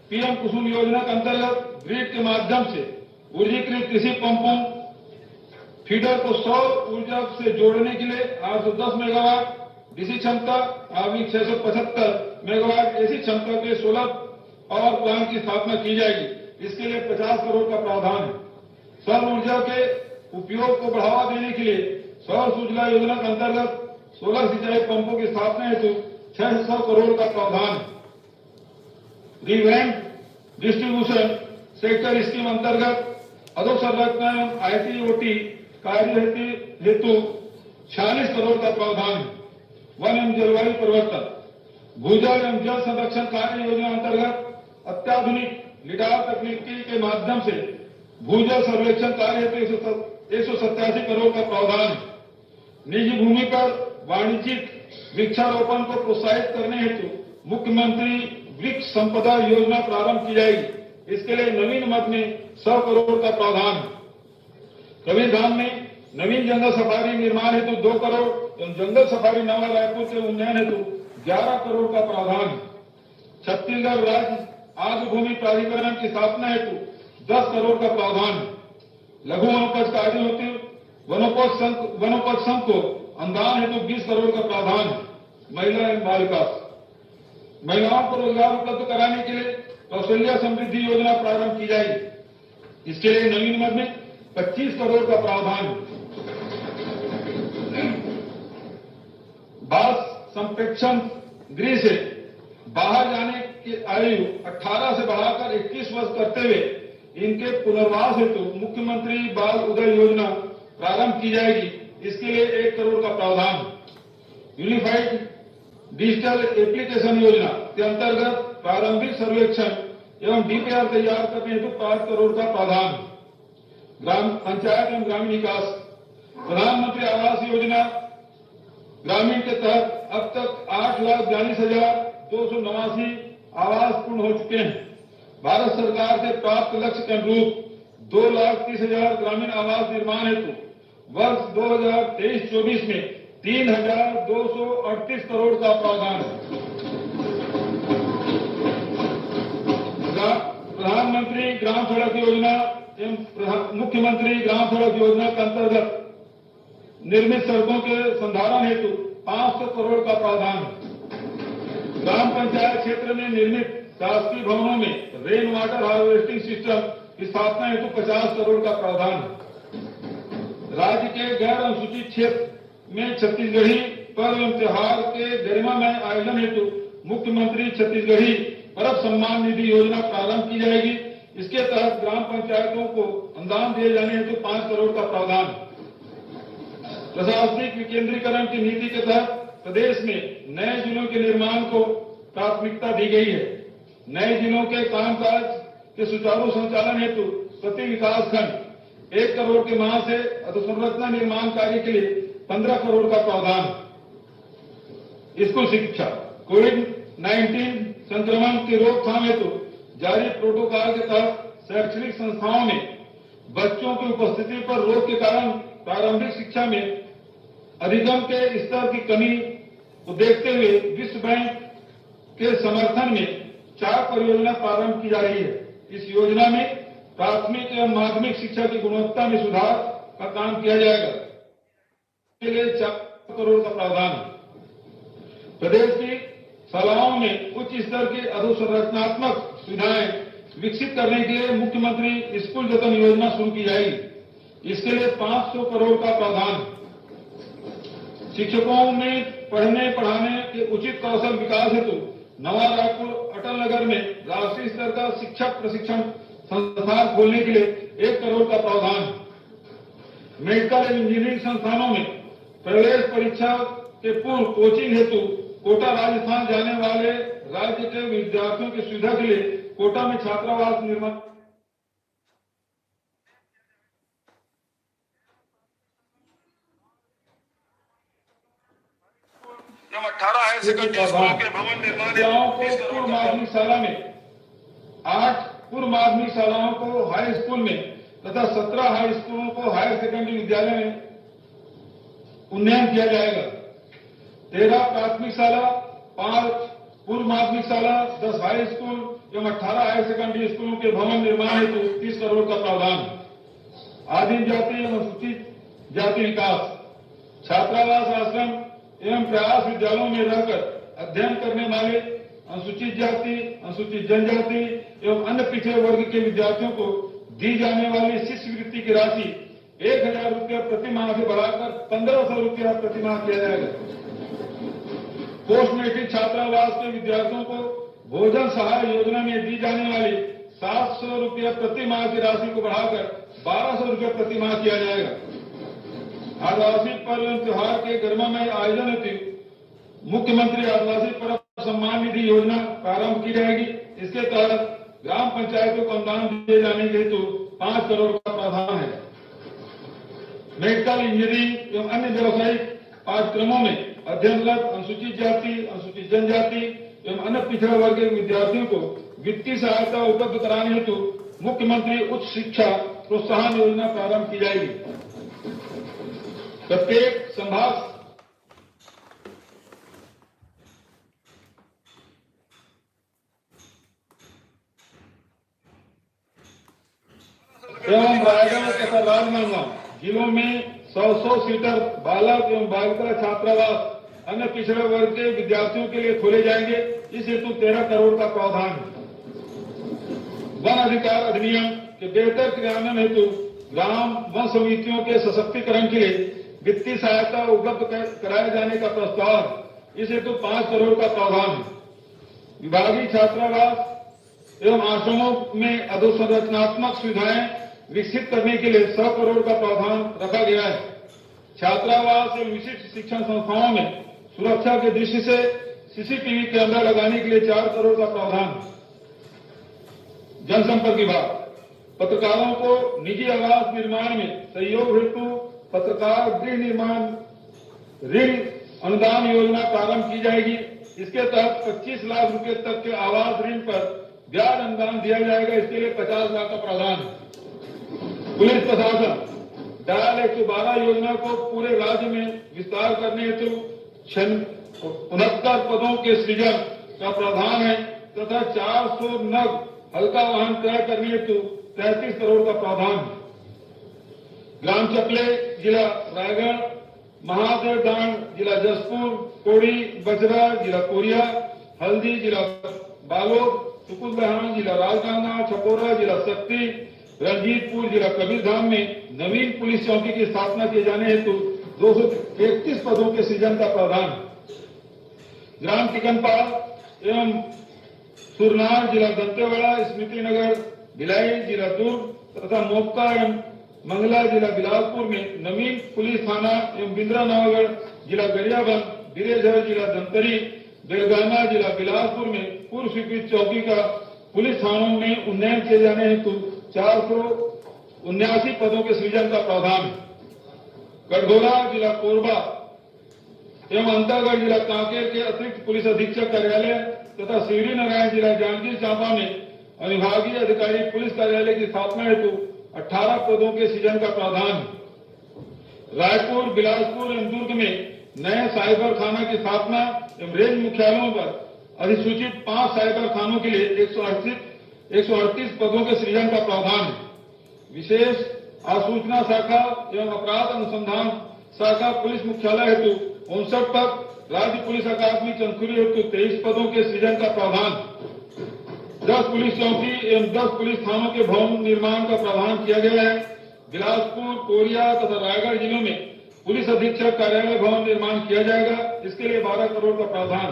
पीएम कुसुम योजना के अंतर्गत ग्रिड के माध्यम से ऊर्जीकृत कृषि पंपों फीडर को सौर ऊर्जा से जोड़ने के लिए 810 मेगावाट डीसी क्षमता, आधुनिक 675 मेगावाट एसी क्षमता के सोलर पावर प्लांट की स्थापना की जाएगी। इसके लिए 50 करोड़ का प्रावधान है। सौर ऊर्जा के उपयोग को बढ़ावा देने के लिए सौर सूजला योजना के अंतर्गत सोलर सिंचाई पंपों की स्थापना हेतु 600 करोड़ का प्रावधान है। रिवैम्प डिस्ट्रीब्यूशन सेक्टर स्कीम अंतर्गत अधोसंरचना एवं आईटी-ओटी कार्य हेतु 46 करोड़ का प्रावधान है। वन एवं जलवायु परिवर्तन, भूजल एवं जल संरक्षण कार्य योजना अंतर्गत अत्याधुनिक लिडार तकनीकी के माध्यम से भूजल सर्वेक्षण कार्य हेतु 187 करोड़ का प्रावधान है। निजी भूमि पर वाणिज्यिक वृक्षारोपण को प्रोत्साहित करने हेतु मुख्यमंत्री वृक्ष संपदा योजना प्रारंभ की जाएगी। इसके लिए नवीन मद में 100 करोड़ का प्रावधान है। कबीरधाम में नवीन जंगल सफारी निर्माण हेतु 2 करोड़ एवं जंगल सफारी नवा रायपुर के उन्नयन हेतु 11 करोड़ का प्रावधान है। छत्तीसगढ़ राज्य आग भूमि प्राधिकरण की स्थापना हेतु 10 करोड़ का प्रावधान है। लघु वनोपज कार्य हेतु वनोपज संघ को अनुदान हेतु 20 करोड़ का प्रावधान है। महिला एवं बाल विकास, महिलाओं को रोजगार उपलब्ध कराने के लिए कौशल्या समृद्धि योजना प्रारंभ की जाएगी। इसके लिए नवीन मद में 25 करोड़ का प्रावधान है। बास संप्रेक्षण गृह से बाहर जाने की आयु 18 से बढ़ाकर 21 वर्ष करते हुए इनके पुनर्वास हेतु मुख्यमंत्री बाल उदय योजना प्रारंभ की जाएगी। इसके लिए 1 करोड़ का प्रावधान। यूनिफाइड डिजिटल एप्लीकेशन योजना के अंतर्गत प्रारंभिक सर्वेक्षण एवं डीपीआर तैयार करने हेतु 5 करोड़ का प्रावधान। ग्राम पंचायत एवं ग्रामीण विकास, प्रधानमंत्री आवास योजना ग्रामीण के तहत अब तक 8,42,289 आवास पूर्ण हो चुके हैं। भारत सरकार से प्राप्त लक्ष्य के अनुरूप 2,30,000 ग्रामीण आवास निर्माण हेतु वर्ष 2023-24 में 3,238 करोड़ का प्रावधान है। प्रधानमंत्री ग्राम सड़क योजना एवं मुख्यमंत्री ग्राम सड़क योजना के अंतर्गत निर्मित सड़कों के संधारण हेतु 500 करोड़ का प्रावधान है। ग्राम पंचायत क्षेत्र में निर्मित शासकीय भवनों में रेन वाटर हार्वेस्टिंग सिस्टम की स्थापना हेतु 50 करोड़ का प्रावधान है। राज्य के गैर अनुसूचित क्षेत्र में छत्तीसगढ़ी पर्व एवं त्योहार के गरिमामय आयोजन हेतु मुख्यमंत्री छत्तीसगढ़ी पर्व सम्मान निधि योजना प्रारंभ की जाएगी। इसके तहत ग्राम पंचायतों को अनुदान दिए जाने हेतु 5 करोड़ का प्रावधान। प्रशासनिक विकेंद्रीकरण की नीति के तहत प्रदेश में नए जिलों के निर्माण को प्राथमिकता दी गई है। नए जिलों के कामकाज के सुचारू संचालन हेतु प्रति विकास खंड 1 करोड़ के माह से अधोसंरचना निर्माण कार्य के लिए 15 करोड़ का प्रावधान। स्कूल शिक्षा, कोविड-19 संक्रमण की रोकथाम हेतु जारी प्रोटोकॉल के तहत शैक्षणिक संस्थाओं में बच्चों की उपस्थिति पर रोक के कारण प्रारंभिक शिक्षा में अधिगम के स्तर की कमी को देखते हुए विश्व बैंक के समर्थन में 4 परियोजना प्रारंभ की जा रही है। इस योजना में प्राथमिक एवं माध्यमिक शिक्षा की गुणवत्ता में सुधार का काम किया जाएगा। इसके लिए 4 करोड़ का प्रावधान है। प्रदेश की शालाओं में उच्च स्तर की अधोसंरचनात्मक सुविधाएं विकसित करने के लिए मुख्यमंत्री स्कूल जतन योजना शुरू की जाएगी। इसके लिए 500 करोड़ का प्रावधान। शिक्षकों में पढ़ने पढ़ाने के उचित कौशल विकास हेतु नवा रायपुर अटल नगर में राष्ट्रीय स्तर का शिक्षक प्रशिक्षण संस्थान खोलने के लिए 1 करोड़ का प्रावधान। मेडिकल एवं इंजीनियरिंग संस्थानों में प्रवेश परीक्षा के पूर्व कोचिंग हेतु कोटा राजस्थान जाने वाले राज्य के विद्यार्थियों की सुविधा के लिए कोटा में छात्रावास निर्माण 18 हायर सेकेंडरी स्कूलों के भवन निर्माण को पूर्व माध्यमिक शाला में 8 पूर्व माध्यमिक शालाओं को हाई स्कूल में तथा 17 हाई स्कूलों को हायर सेकेंडरी विद्यालय में उन्नयन किया जाएगा। 13 प्राथमिक शाला, 5 पूर्व माध्यमिक शाला, 10 हाई स्कूल एवं 18 हायर सेकेंडरी स्कूलों के भवन निर्माण हेतु 30 करोड़ का प्रावधान। आदिम जाति एवं अनुसूचित जाति विकास, छात्रावास आश्रम एवं प्रयास विद्यालयों में रहकर अध्ययन करने वाले अनुसूचित जाति, अनुसूचित जनजाति एवं अन्य पिछड़े वर्ग के विद्यार्थियों को दी जाने वाली शिष्यवृत्ति की राशि 1,000 रुपया प्रति माह से बढ़ाकर 1,500 रुपया प्रति माह किया जाएगा। पोस्ट मैट्रिक छात्रावास के विद्यार्थियों को भोजन सहाय योजना में दी जाने वाली 700 रुपया प्रति माह की राशि को बढ़ाकर 1,200 रुपया प्रति माह किया जाएगा। आदिवासी पर्व एवं त्योहार के गरिमामय आयोजन हेतु मुख्यमंत्री आदिवासी पर्व सम्मान निधि योजना प्रारंभ की जाएगी। इसके तहत ग्राम पंचायतों को अनुदान दिए जाने के हेतु 5 करोड़ का प्रावधान है। मेडिकल, इंजीनियरिंग एवं अन्य व्यवसायिक पाठ्यक्रमों में अध्ययनरत अनुसूचित जाति, अनुसूचित जनजाति एवं अन्य पिछड़ा वर्ग के विद्यार्थियों को वित्तीय सहायता उपलब्ध कराने हेतु मुख्यमंत्री उच्च शिक्षा प्रोत्साहन योजना प्रारंभ की जाएगी। प्रत्येक संभाग एवं रायगढ़ तथा राजनांदगांव जिलों में 100 सीटर बालक एवं बालिका छात्रावास अन्य पिछड़े वर्ग के विद्यार्थियों के लिए खोले जाएंगे। इस हेतु 13 करोड़ का प्रावधान है। वन अधिकार अधिनियम के बेहतर क्रियान्वयन हेतु ग्राम वन समितियों के सशक्तिकरण के लिए वित्तीय सहायता उपलब्ध कराए जाने का प्रस्ताव। इस हेतु 5 करोड़ का प्रावधान है। विभागीय छात्रावास एवं आश्रमों में अधोसंरचनात्मक सुविधाएं विकसित करने के लिए 100 करोड़ का प्रावधान रखा गया है। छात्रावास एवं विशिष्ट शिक्षण संस्थाओं में सुरक्षा की दृष्टि से सीसीटीवी कैमरा लगाने के लिए 4 करोड़ का प्रावधान। जनसंपर्क विभाग पत्रकारों को निजी आवास निर्माण में सहयोग हेतु पत्रकार गृह निर्माण ऋण अनुदान योजना प्रारंभ की जाएगी। इसके तहत 25 लाख रुपए तक के आवास ऋण पर ब्याज अनुदान दिया जाएगा। इसके लिए 50 लाख का प्रावधान। पुलिस प्रशासन डायल 112 योजना को पूरे राज्य में विस्तार करने हेतु 69 पदों के सृजन का प्रावधान है तथा 400 नग हल्का वाहन क्रय करने हेतु 33 करोड़ का प्रावधान। ग्राम चपले जिला रायगढ़, महादेव डांड जिला जसपुर, कोड़ी बजरा जिला कोरिया, हल्दी जिला बालोद, सुकुलधाम जिला राजनांदगांव, छपोरा जिला शक्ति, रंजीतपुर जिला कबीरधाम में नवीन पुलिस चौकी की स्थापना किए जाने हेतु 231 पदों के सृजन का प्रावधान। ग्राम टिकनपाल एवं सुरनार जिला दंतेवाड़ा, स्मृति नगर भिलाई जिला दुर्ग तथा मोक्ता एवं मंगला जिला बिलासपुर में नवीन पुलिस थाना एवं बिंद्रा नवागढ़ जिला गरियाबंद, बिरेझर जिला धमतरी, बेलगाना जिला बिलासपुर में पूर्व स्वीकृत चौकी का पुलिस थानों में उन्नयन किए जाने हेतु 479 पदों के सृजन का प्रावधान। गढ़गोला जिला कोरबा एवं अंतागढ़ जिला कांकेर के अतिरिक्त पुलिस अधीक्षक कार्यालय तथा शिवरी नारायण जिला जांजगीर चांपा में अनुविभागीय अधिकारी पुलिस कार्यालय की स्थापना हेतु 18 पदों के सृजन का प्रावधान। रायपुर, बिलासपुर एवं दुर्ग में नए साइबर थाना की स्थापना एवं रेंज मुख्यालयों पर अधिसूचित 5 साइबर थानों के लिए 138 पदों के सृजन का प्रावधान। विशेष आसूचना शाखा एवं अपराध अनुसंधान शाखा पुलिस मुख्यालय हेतु 59 पद, राज्य पुलिस अकादमी चंदखुरी हेतु 23 पदों के सृजन का प्रावधान। 10 पुलिस चौकी एवं 10 पुलिस थानों के भवन निर्माण का प्रावधान किया गया है। बिलासपुर, कोरिया तथा रायगढ़ जिलों में पुलिस अधीक्षक कार्यालय भवन निर्माण किया जाएगा। इसके लिए 12 करोड़ का प्रावधान।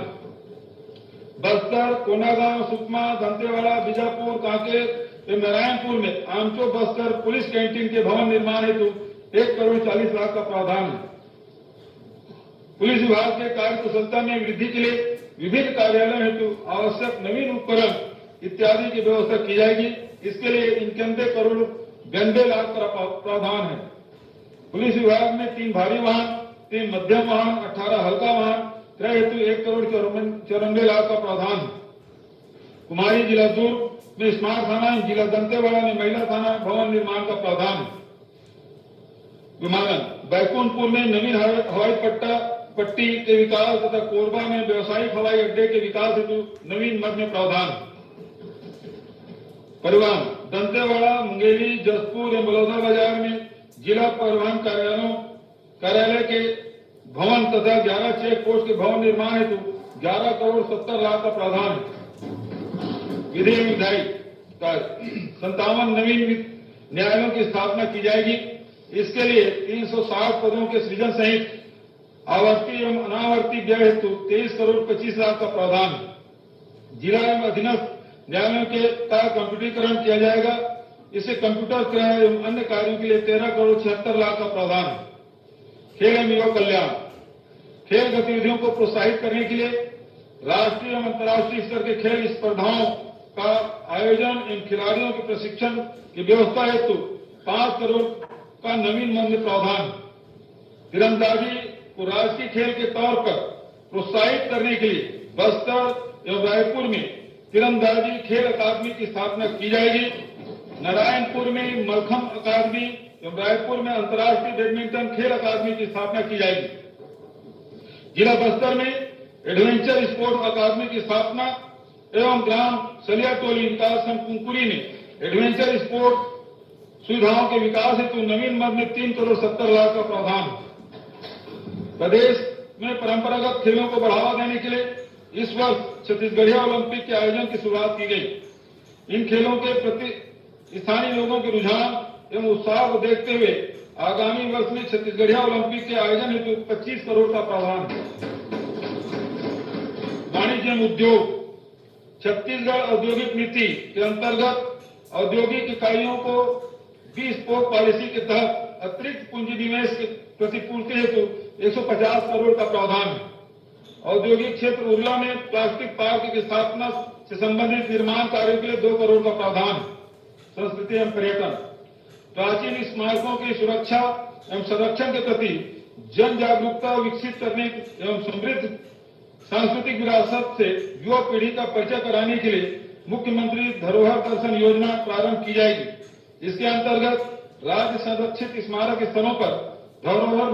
बस्तर, कोंडागांव, सुकमा, दंतेवाड़ा, बीजापुर, कांकेर एवं नारायणपुर में आमचो बस्तर पुलिस कैंटीन के भवन निर्माण हेतु 1 करोड़ 40 लाख का प्रावधान। पुलिस विभाग के कार्य कुशलता में वृद्धि के लिए विभिन्न कार्यालयों हेतु आवश्यक नवीन उपकरण इत्यादि की व्यवस्था की जाएगी। इसके लिए 91 करोड़ 92 लाख का प्रावधान है। पुलिस विभाग में 3 भारी वाहन, 3 मध्यम वाहन, 18 हल्का वाहन क्रय हेतु 1 करोड़ 94 लाख का प्रावधान। कुमारी जिला दुर्ग में स्मार्ट थाना, जिला दंतेवाड़ा में महिला थाना भवन निर्माण का प्रावधान। विमानन बैकुंठपुर में नवीन हवाई पट्टी के विकास तथा कोरबा में व्यवसायिक हवाई अड्डे के विकास हेतु नवीन मद में प्रावधान। परिवहन दंतेवाड़ा, मुंगेली, जसपुर एवं बलौदाबाजार में जिला परिवहन कार्यालय के भवन तथा 11 चेक पोस्ट के भवन निर्माण हेतु 11 करोड़ 70 लाख का प्रावधान। विधि एवं विधायी कार्य 57 नवीन न्यायालयों की स्थापना की जाएगी। इसके लिए 360 पदों के सृजन सहित आवर्ती एवं अनावर्ती व्यय हेतु 23 करोड़ 25 लाख का प्रावधान। जिला एवं अधीनस्थ न्यायालयों का कंप्यूटरीकरण किया जाएगा। इससे कंप्यूटर क्रय एवं अन्य कार्यों के लिए 13 करोड़ 76 लाख का प्रावधान। खेल एवं युवा कल्याण खेल गतिविधियों को प्रोत्साहित करने के लिए राष्ट्रीय एवं अंतर्राष्ट्रीय स्तर के खेल स्पर्धाओं का आयोजन एवं खिलाड़ियों के प्रशिक्षण की व्यवस्था हेतु 5 करोड़ का नवीन मद में प्रावधान। तीरंदाजी को राष्ट्रीय खेल के तौर पर प्रोत्साहित करने के लिए बस्तर एवं रायपुर में तीरंदाजी खेल अकादमी की स्थापना की जाएगी। नारायणपुर में मलखम अकादमी एवं रायपुर में अंतर्राष्ट्रीय बैडमिंटन खेल अकादमी की स्थापना की जाएगी। जिला बस्तर में एडवेंचर स्पोर्ट्स अकादमी की स्थापना एवं ग्राम सलियाटोली विकास संघ कुंकुरी में एडवेंचर स्पोर्ट्स सुविधाओं के विकास हेतु नवीन मद में 3 करोड़ 70 लाख का प्रावधान। प्रदेश में परंपरागत खेलों को बढ़ावा देने के लिए इस वर्ष छत्तीसगढ़िया ओलंपिक के आयोजन की शुरुआत की गई। इन खेलों के प्रति स्थानीय लोगों के रुझान एवं उत्साह को देखते हुए आगामी वर्ष में छत्तीसगढ़िया ओलंपिक के आयोजन हेतु 25 करोड़ का प्रावधान है। वाणिज्य एवं उद्योग छत्तीसगढ़ औद्योगिक नीति के अंतर्गत औद्योगिक इकाइयों को bespoke पॉलिसी के तहत अतिरिक्त पूंजी निवेश की प्रतिपूर्ति हेतु 150 करोड़ का प्रावधान है। औद्योगिक क्षेत्र उर्ला में प्लास्टिक पार्क की स्थापना से संबंधित निर्माण कार्यों के लिए 2 करोड़ का प्रावधान है। संस्कृति एवं पर्यटन, प्राचीन स्मारकों की सुरक्षा एवं संरक्षण के प्रति जन जागरूकता विकसित करने एवं समृद्ध सांस्कृतिक विरासत से युवा पीढ़ी का परिचय कराने के लिए मुख्यमंत्री धरोहर दर्शन योजना प्रारंभ की जाएगी। इसके अंतर्गत राज्य संरक्षित स्मारक स्थलों पर धरोहर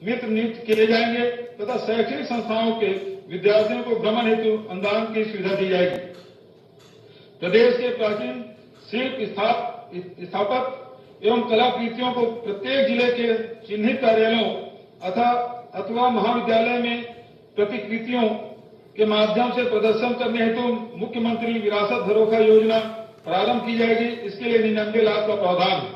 मित्र नियुक्त किए जाएंगे तथा शैक्षणिक संस्थाओं के विद्यार्थियों को भ्रमण हेतु अनुदान की सुविधा दी जाएगी। प्रदेश के प्राचीन शिल्प स्थापत एवं कलाकृतियों को प्रत्येक जिले के चिन्हित कार्यालयों अथवा महाविद्यालय में प्रतिकृतियों के माध्यम से प्रदर्शन करने हेतु मुख्यमंत्री विरासत धरोहर योजना प्रारंभ की जाएगी। इसके लिए 99 लाख का प्रावधान है।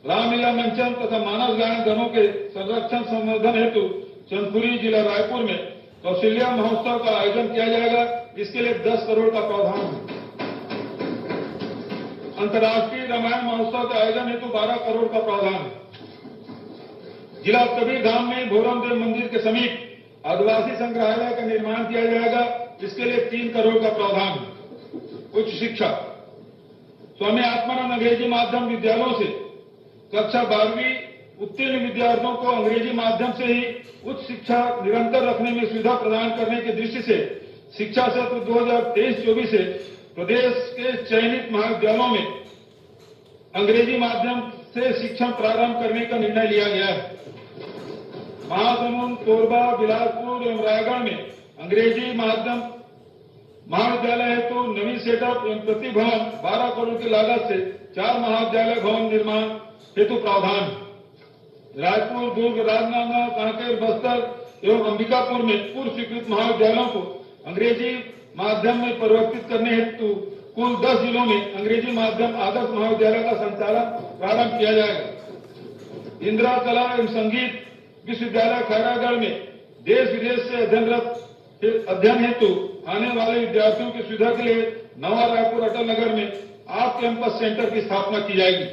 रामलीला मंचन तथा मानस गायन गणों के संरक्षण संवर्धन हेतु चंदपुरी जिला रायपुर में कौशल्या महोत्सव का आयोजन किया जाएगा। इसके लिए 10 करोड़ का प्रावधान है। अंतर्राष्ट्रीय रामायण महोत्सव के आयोजन हेतु 12 करोड़ का प्रावधान है। जिला कबीरधाम में भोरम देव मंदिर के समीप आदिवासी संग्रहालय का निर्माण किया जाएगा। इसके लिए 3 करोड़ का प्रावधान है। उच्च शिक्षा, स्वामी आत्मानंद अंग्रेजी माध्यम विद्यालयों से कक्षा 12वीं उत्तीर्ण विद्यार्थियों को अंग्रेजी माध्यम से ही उच्च शिक्षा निरंतर रखने में सुविधा प्रदान करने की दृष्टि से शिक्षा सत्र 2023-24 से प्रदेश के चयनित महाविद्यालयों में अंग्रेजी माध्यम से शिक्षण प्रारंभ करने का निर्णय लिया गया है। महासमुंद, कोरबा, बिलासपुर एवं रायगढ़ में अंग्रेजी माध्यम महाविद्यालय हेतु नवीन सेटअप एवं प्रति भवन 12 करोड़ की लागत से 4 महाविद्यालय भवन निर्माण हेतु प्रावधान है। रायपुर, दुर्ग, राजनांदगांव, कांकेर, बस्तर एवं अंबिकापुर में पूर्व स्वीकृत महाविद्यालयों को अंग्रेजी माध्यम में परिवर्तित करने हेतु कुल 10 जिलों में अंग्रेजी माध्यम आदर्श महाविद्यालय का संचालन प्रारंभ किया जाएगा। इंदिरा कला एवं संगीत विश्वविद्यालय खैरागढ़ में देश विदेश से अध्ययन हेतु आने वाले विद्यार्थियों की सुविधा के लिए नवा रायपुर अटल नगर में ऑफ कैंपस सेंटर की स्थापना की जाएगी।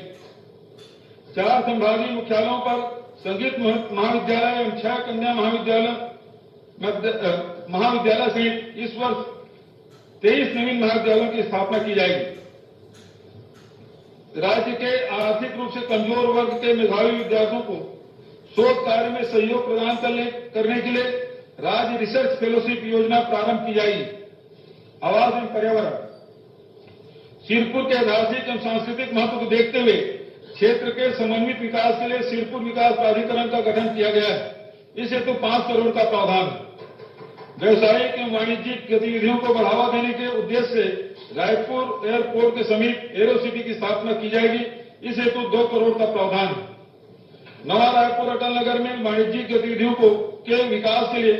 4 संभागीय मुख्यालयों पर संगीत महाविद्यालय एवं 6 कन्या महाविद्यालय सहित इस वर्ष 23 नवीन महाविद्यालयों की स्थापना की जाएगी। राज्य के आर्थिक रूप से कमजोर वर्ग के मेधावी विद्यार्थियों को शोध कार्य में सहयोग प्रदान करने के लिए राज्य रिसर्च फेलोशिप योजना प्रारंभ की जाएगी। आवास एवं पर्यावरण, सिरपुर के ऐतिहासिक एवं सांस्कृतिक महत्व को देखते हुए क्षेत्र के समन्वित विकास के लिए सिरपुर विकास प्राधिकरण का गठन किया गया है। इस हेतु 5 करोड़ का प्रावधान है। व्यवसायिक एवं वाणिज्यिक गतिविधियों को बढ़ावा देने के उद्देश्य से रायपुर एयरपोर्ट के समीप एरो सिटी की स्थापना की जाएगी। इस हेतु 2 करोड़ का प्रावधान है। नवा रायपुर अटल नगर में वाणिज्यिक गतिविधियों के विकास के लिए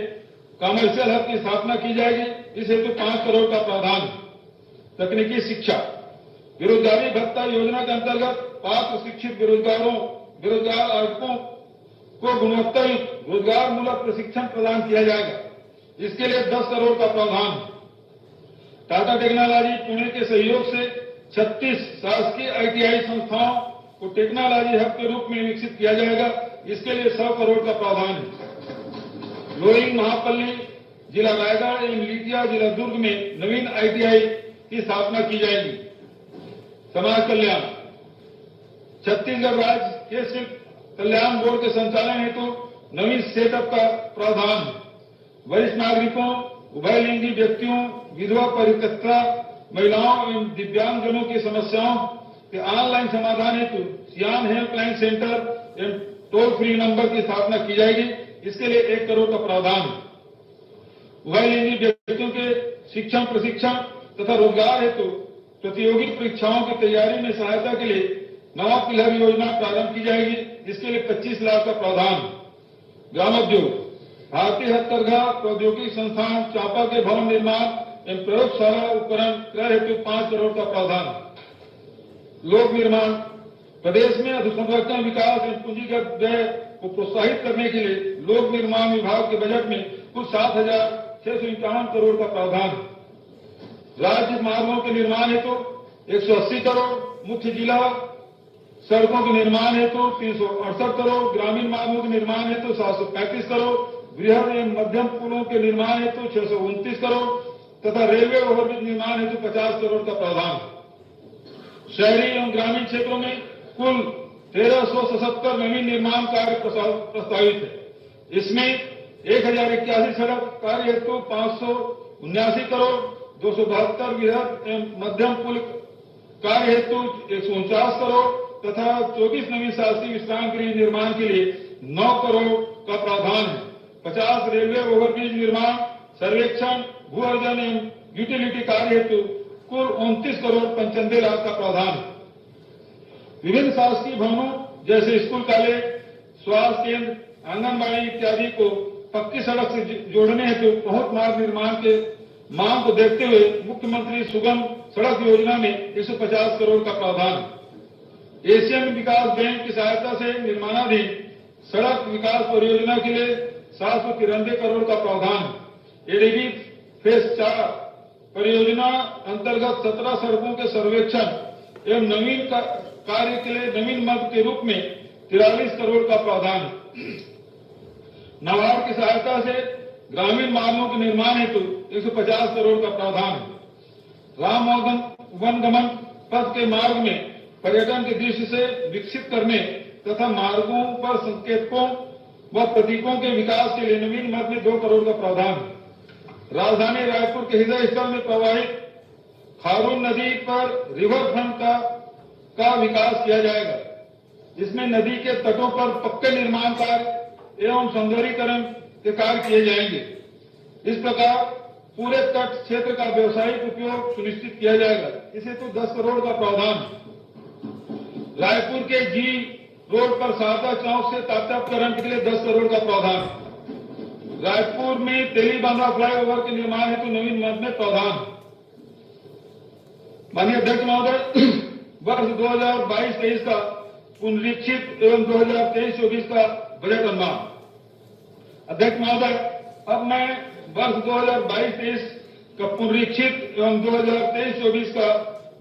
कमर्शियल हब की स्थापना की जाएगी। इस हेतु 5 करोड़ का प्रावधान है। तकनीकी शिक्षा, बेरोजगारी भत्ता योजना के अंतर्गत पात्र शिक्षित बेरोजगार आवेदकों को गुणवत्तायुक्त रोजगार मूलक प्रशिक्षण प्रदान किया जाएगा। इसके लिए 10 करोड़ का प्रावधान है। टाटा टेक्नोलॉजी पुणे के सहयोग से 36 शासकीय ITI संस्थाओं को टेक्नोलॉजी हब के रूप में विकसित किया जाएगा। इसके लिए 100 करोड़ का प्रावधान है। लोहिंग महापल्ली जिला रायगढ़ एवं लीटिया जिला दुर्ग में नवीन ITI की स्थापना की जाएगी। समाज कल्याण, छत्तीसगढ़ राज्य के शिल्प कल्याण बोर्ड के संचालन हेतु नवीन सेटअप का प्रावधान है। वरिष्ठ नागरिकों, उभयलिंगी व्यक्तियों, विधवा परित्यक्ता महिलाओं एवं दिव्यांगजनों की समस्याओं के ऑनलाइन समाधान हेतु सियान हेल्पलाइन सेंटर एवं टोल फ्री नंबर की स्थापना की जाएगी। इसके लिए 1 करोड़ का प्रावधान है। उभयलिंगी व्यक्तियों के शिक्षण, प्रशिक्षण तथा रोजगार हेतु प्रतियोगी परीक्षाओं की तैयारी में सहायता के लिए नवा पिलर योजना प्रारंभ की जाएगी। इसके लिए 25 लाख का प्रावधान है। ग्रामोद्योग, भारतीय हथकरघा प्रौद्योगिकी संस्थान चांपा के भवन निर्माण एवं प्रयोगशाला उपकरण क्रय हेतु 5 करोड़ का प्रावधान है। लोक निर्माण, प्रदेश में अधोसंरचना विकास एवं पूंजीगत व्यय को प्रोत्साहित करने के लिए लोक निर्माण विभाग के बजट में कुल 7,651 करोड़ का प्रावधान है। राज्य मार्गों के निर्माण हेतु 180 करोड़, मुख्य जिला सड़कों के निर्माण हेतु 368 करोड़, ग्रामीण मार्गों के निर्माण हेतु 735 करोड़, बृहद एवं मध्यम पुलों के निर्माण हेतु 629 करोड़ तथा रेलवे ओवरब्रिज निर्माण हेतु 50 करोड़ का प्रावधान। शहरी एवं ग्रामीण क्षेत्रों में कुल 1377 नवीन निर्माण कार्य प्रस्तावित है। इसमें 1081 सड़क कार्य हेतु 579 करोड़, 272 बृहद एवं मध्यम पुल कार्य हेतु 149 करोड़ तथा 24 नवीन शासकीय विश्राम गृह निर्माण के लिए 9 करोड़ का प्रावधान है। 50 रेलवे ओवरब्रिज निर्माण, सर्वेक्षण, भू अर्जन एवं यूटिलिटी कार्य हेतु कुल 29 करोड़ 95 लाख का प्रावधान है। विभिन्न शासकीय भवनों जैसे स्कूल, कॉलेज, स्वास्थ्य केंद्र, आंगनबाड़ी इत्यादि को पक्की सड़क से जोड़ने हेतु पहुंच मार्ग निर्माण के मांग को देखते हुए मुख्यमंत्री सुगम सड़क योजना में 150 करोड़ का प्रावधान है। एशियन विकास बैंक की सहायता से निर्माणाधीन सड़क विकास परियोजना के लिए 793 करोड़ का प्रावधान है। एडीबी फेज 4 परियोजना अंतर्गत 17 सड़कों के सर्वेक्षण एवं नवीन कार्य के लिए नवीन मद के रूप में 43 करोड़ का प्रावधान है। नाबार्ड की सहायता से ग्रामीण मार्गों के निर्माण हेतु 150 करोड़ का प्रावधान है। राम वनगमन पथ के मार्ग में पर्यटन की दृष्टि से विकसित करने तथा मार्गों पर संकेतकों व प्रतीकों के विकास के लिए नवीन मद में 2 करोड़ का प्रावधान है। राजधानी रायपुर के हृदय स्थल में प्रवाहित खारून नदी पर रिवर फ्रंट का विकास किया जाएगा। इसमें नदी के तटों पर पक्के निर्माण कार्य एवं सौंदर्यीकरण के कार्य किए जाएंगे। इस प्रकार पूरे तट क्षेत्र का व्यवसायिक उपयोग सुनिश्चित किया जाएगा। इसे तो 10 करोड़ का प्रावधान है। रायपुर के जी रोड पर शारदा चौक से तात्याकरण के लिए 10 करोड़ का प्रावधान है। रायपुर में तेलीबांधा फ्लाईओवर के निर्माण हेतु नवीन मद में प्रावधान। माननीय अध्यक्ष महोदय, वर्ष 2022-23 का पुनरीक्षित एवं 2023-24 का बजट अनुमान। अध्यक्ष महोदय, अब मैं वर्ष 2022-23 का पुनरीक्षित एवं 2023-24 का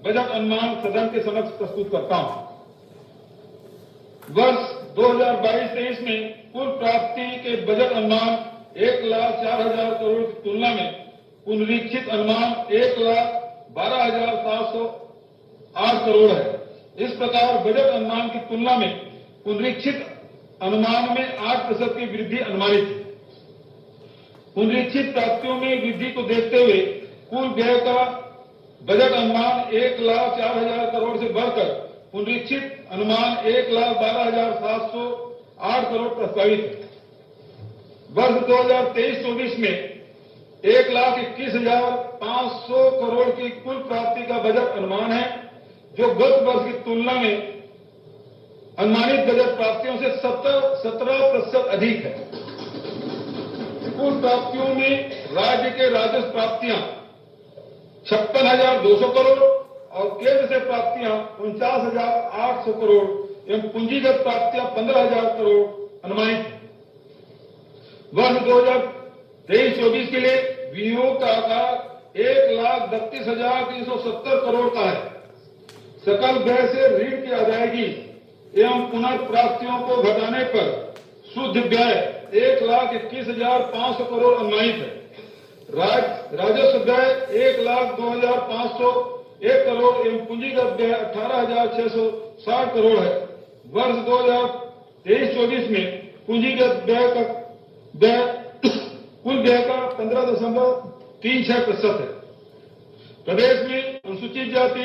बजट अनुमान सदन के समक्ष प्रस्तुत करता हूं। वर्ष 2022-23 में कुल प्राप्ति के बजट अनुमान 1,04,000 करोड़ की तुलना में पुनरीक्षित अनुमान 1,12,708 करोड़ है। इस प्रकार बजट अनुमान की तुलना में पुनरीक्षित अनुमान में 8% की वृद्धि अनुमानित है। पुनरीक्षित प्राप्तियों में वृद्धि को देखते हुए कुल व्यय का बजट अनुमान 1,04,000 करोड़ से बढ़कर पुनरीक्षित अनुमान 1,12,708 करोड़ प्रस्तावित है। वर्ष 2023-24 में 1,21,500 करोड़ की कुल प्राप्ति का बजट अनुमान है, जो गत वर्ष की तुलना में अनुमानित बजट प्राप्तियों से 17% अधिक है। कुल प्राप्तियों में राज्य के राजस्व प्राप्तियां 56,200 करोड़ और केंद्र से प्राप्तियां 49,800 करोड़ एवं पूंजीगत प्राप्तियां 15,000 करोड़ अनुमानित है। वर्ष 2023-24 के लिए विनियोग का आकार 1,32,370 करोड़ का है। सकल व्यय से ऋण की अदायगी एवं पुनर्प्राप्तियों को घटाने पर शुद्ध व्यय 1,21,500 करोड़ अनुमानित है। राजस्व व्यय 1,02,501 करोड़ एवं पूंजीगत व्यय 18,660 करोड़ है। वर्ष 2023-24 में पूंजीगत व्यय का कुल व्यय का 15.36% है। प्रदेश में अनुसूचित जाति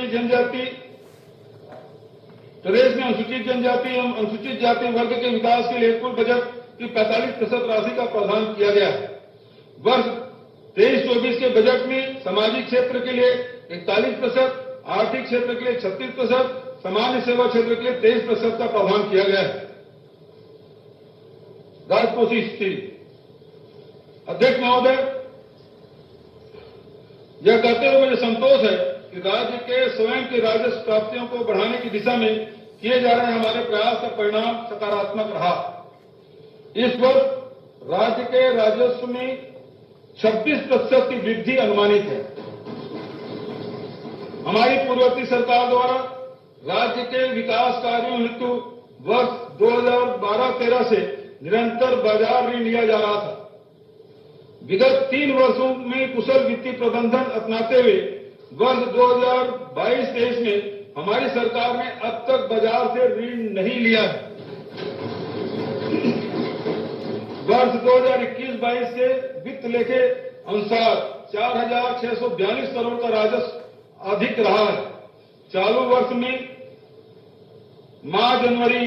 एवं अनुसूचित जाति वर्ग के विकास के लिए कुल बजट की 45% राशि का प्रावधान किया गया है। वर्ष 23-24 के बजट में सामाजिक क्षेत्र के लिए 41%, आर्थिक क्षेत्र के लिए 36%, सामान्य सेवा क्षेत्र के लिए 23% का प्रावधान किया गया है। राजकोषीय स्थिति। अध्यक्ष महोदय, यह कहते हुए मुझे संतोष है कि राज्य के स्वयं की राजस्व प्राप्तियों को बढ़ाने की दिशा में किए जा रहे हमारे प्रयास का परिणाम सकारात्मक रहा। इस वर्ष राज्य के राजस्व में 26% की वृद्धि अनुमानित है। हमारी पूर्ववर्ती सरकार द्वारा राज्य के विकास कार्यों हेतु वर्ष 2012-13 से निरंतर बाजार ऋण लिया जा रहा था। विगत 3 वर्षों में कुशल वित्तीय प्रबंधन अपनाते हुए वर्ष 2022-23 में हमारी सरकार ने अब तक बाजार से ऋण नहीं लिया है। वर्ष 2021-22 के वित्त लेखे अनुसार 4,642 करोड़ का राजस्व अधिक रहा है। चालू वर्ष में मार्च जनवरी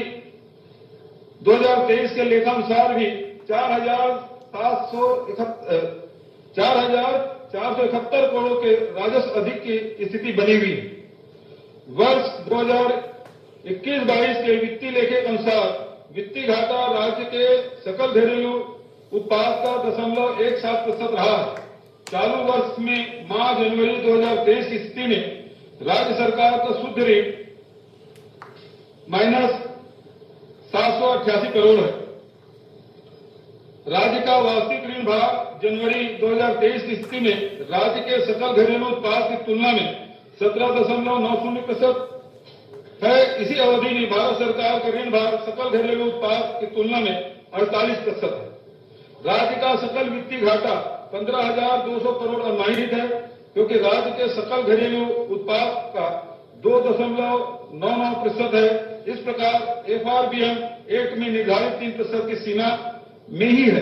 2023 के लेखानुसार भी 4,471 करोड़ के राजस्व अधिक की स्थिति बनी हुई है। वर्ष 2021-22 के वित्तीय लेखे के अनुसार वित्तीय घाटा राज्य के सकल घरेलू उत्पाद का 0.17% रहा है। चालू वर्ष में मार्च जनवरी 2023 की स्थिति में राज्य सरकार का शुद्ध ऋण -788 करोड़ है। राज्य का वार्षिक ऋण भार जनवरी 2023 की स्थिति में राज्य के सकल घरेलू उत्पाद की तुलना में 17.90% है। इसी अवधि में भारत सरकार का ऋण भार सकल घरेलू उत्पाद की तुलना में 48% है। राज्य का सकल वित्तीय घाटा 15,200 करोड़ अनुमानित है, क्योंकि राज्य के सकल घरेलू उत्पाद का 2.99% है। इस प्रकार FRBM एक्ट में निर्धारित 3% की सीमा में ही है।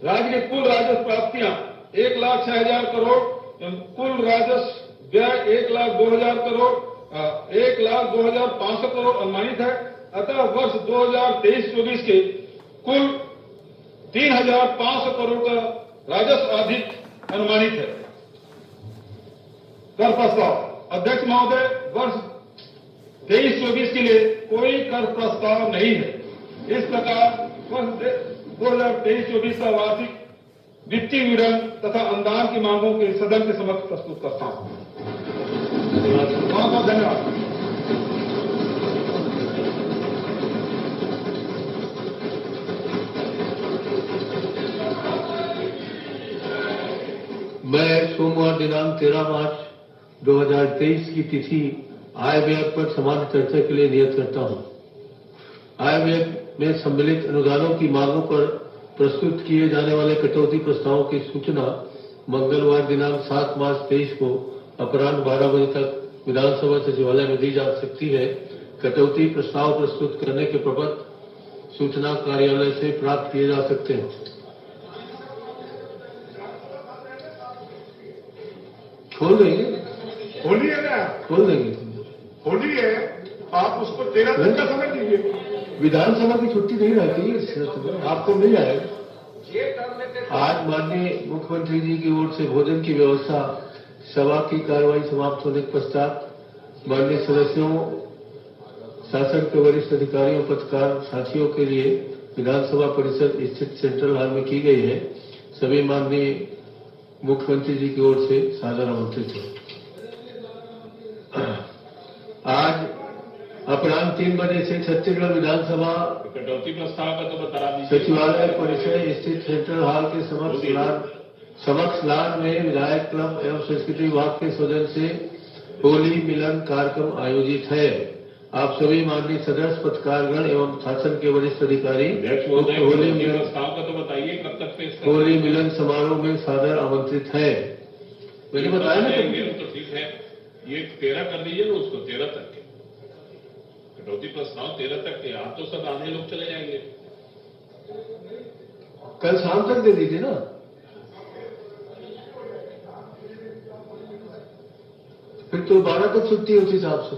राज्य के कुल राजस्व प्राप्तियां 1,06,000 करोड़, कुल राजस्व व्यय 1,02,000 करोड़, 1,02,500 करोड़ अनुमानित है। अतः वर्ष 2023-24 के कुल 3,500 करोड़ का राजस्व अधिक अनुमानित है। कर प्रस्ताव अध्यक्ष महोदय, वर्ष 23-24 के लिए कोई कर प्रस्ताव नहीं है। इस प्रकार वर्ष 2023-24 का वार्षिक वित्तीय विवरण तथा अनुदान की मांगों के सदन के समक्ष प्रस्तुत करता हूं। बहुत बहुत धन्यवाद। मैं सोमवार दिनांक 13 मार्च 2023 की तिथि आय व्यय पर समान चर्चा के लिए नियत करता हूं। आय व्यय में सम्मिलित अनुदानों की मांगों पर प्रस्तुत किए जाने वाले कटौती प्रस्तावों की सूचना मंगलवार दिनांक 7 मार्च 23 को अपराह्न 12 बजे तक विधानसभा सचिवालय में दी जा सकती है। कटौती प्रस्ताव प्रस्तुत करने के प्रपत्र सूचना कार्यालय से प्राप्त किए जा सकते हैं। खोल देंगे, खोलिए ना, खोल देंगे, खोलिए। आप उसको 13 तक का समय दीजिए। विधानसभा की छुट्टी नहीं रहती, आपको मिल जाएगा। आज माननीय मुख्यमंत्री जी की ओर से भोजन की व्यवस्था, सभा की कार्यवाही समाप्त होने के पश्चात माननीय सदस्यों, शासन के वरिष्ठ अधिकारियों, पत्रकार साथियों के लिए विधानसभा परिसर स्थित सेंट्रल हॉल में की गई है। सभी माननीय मुख्यमंत्री जी की ओर से सादर आमंत्रित है। आज अपराह्न 3 बजे से छत्तीसगढ़ विधानसभा कटौती प्रस्ताव का तो बता दीजिए। सचिवालय परिसर स्थित सेंट्रल हॉल के समक्ष लान में विधायक क्लब एवं संस्कृति विभाग के सौजन्य से होली मिलन कार्यक्रम आयोजित है। आप सभी माननीय सदस्य, पत्रकारगण एवं शासन के वरिष्ठ अधिकारी होली मिलन प्रस्ताव का तो बताइए कब तक पेश करेंगे। होली मिलन समारोह में सादर आमंत्रित है। मैंने बताया ना, तो ठीक है, ये 13 कर दीजिए ना, उसको 13 तक के कटौती प्रस्ताव 13 तक के। आप तो सब आधे लोग चले जाएंगे। कल शाम तक दे दीजिए ना। फिर तो 12 तक छुट्टी उस हिसाब से।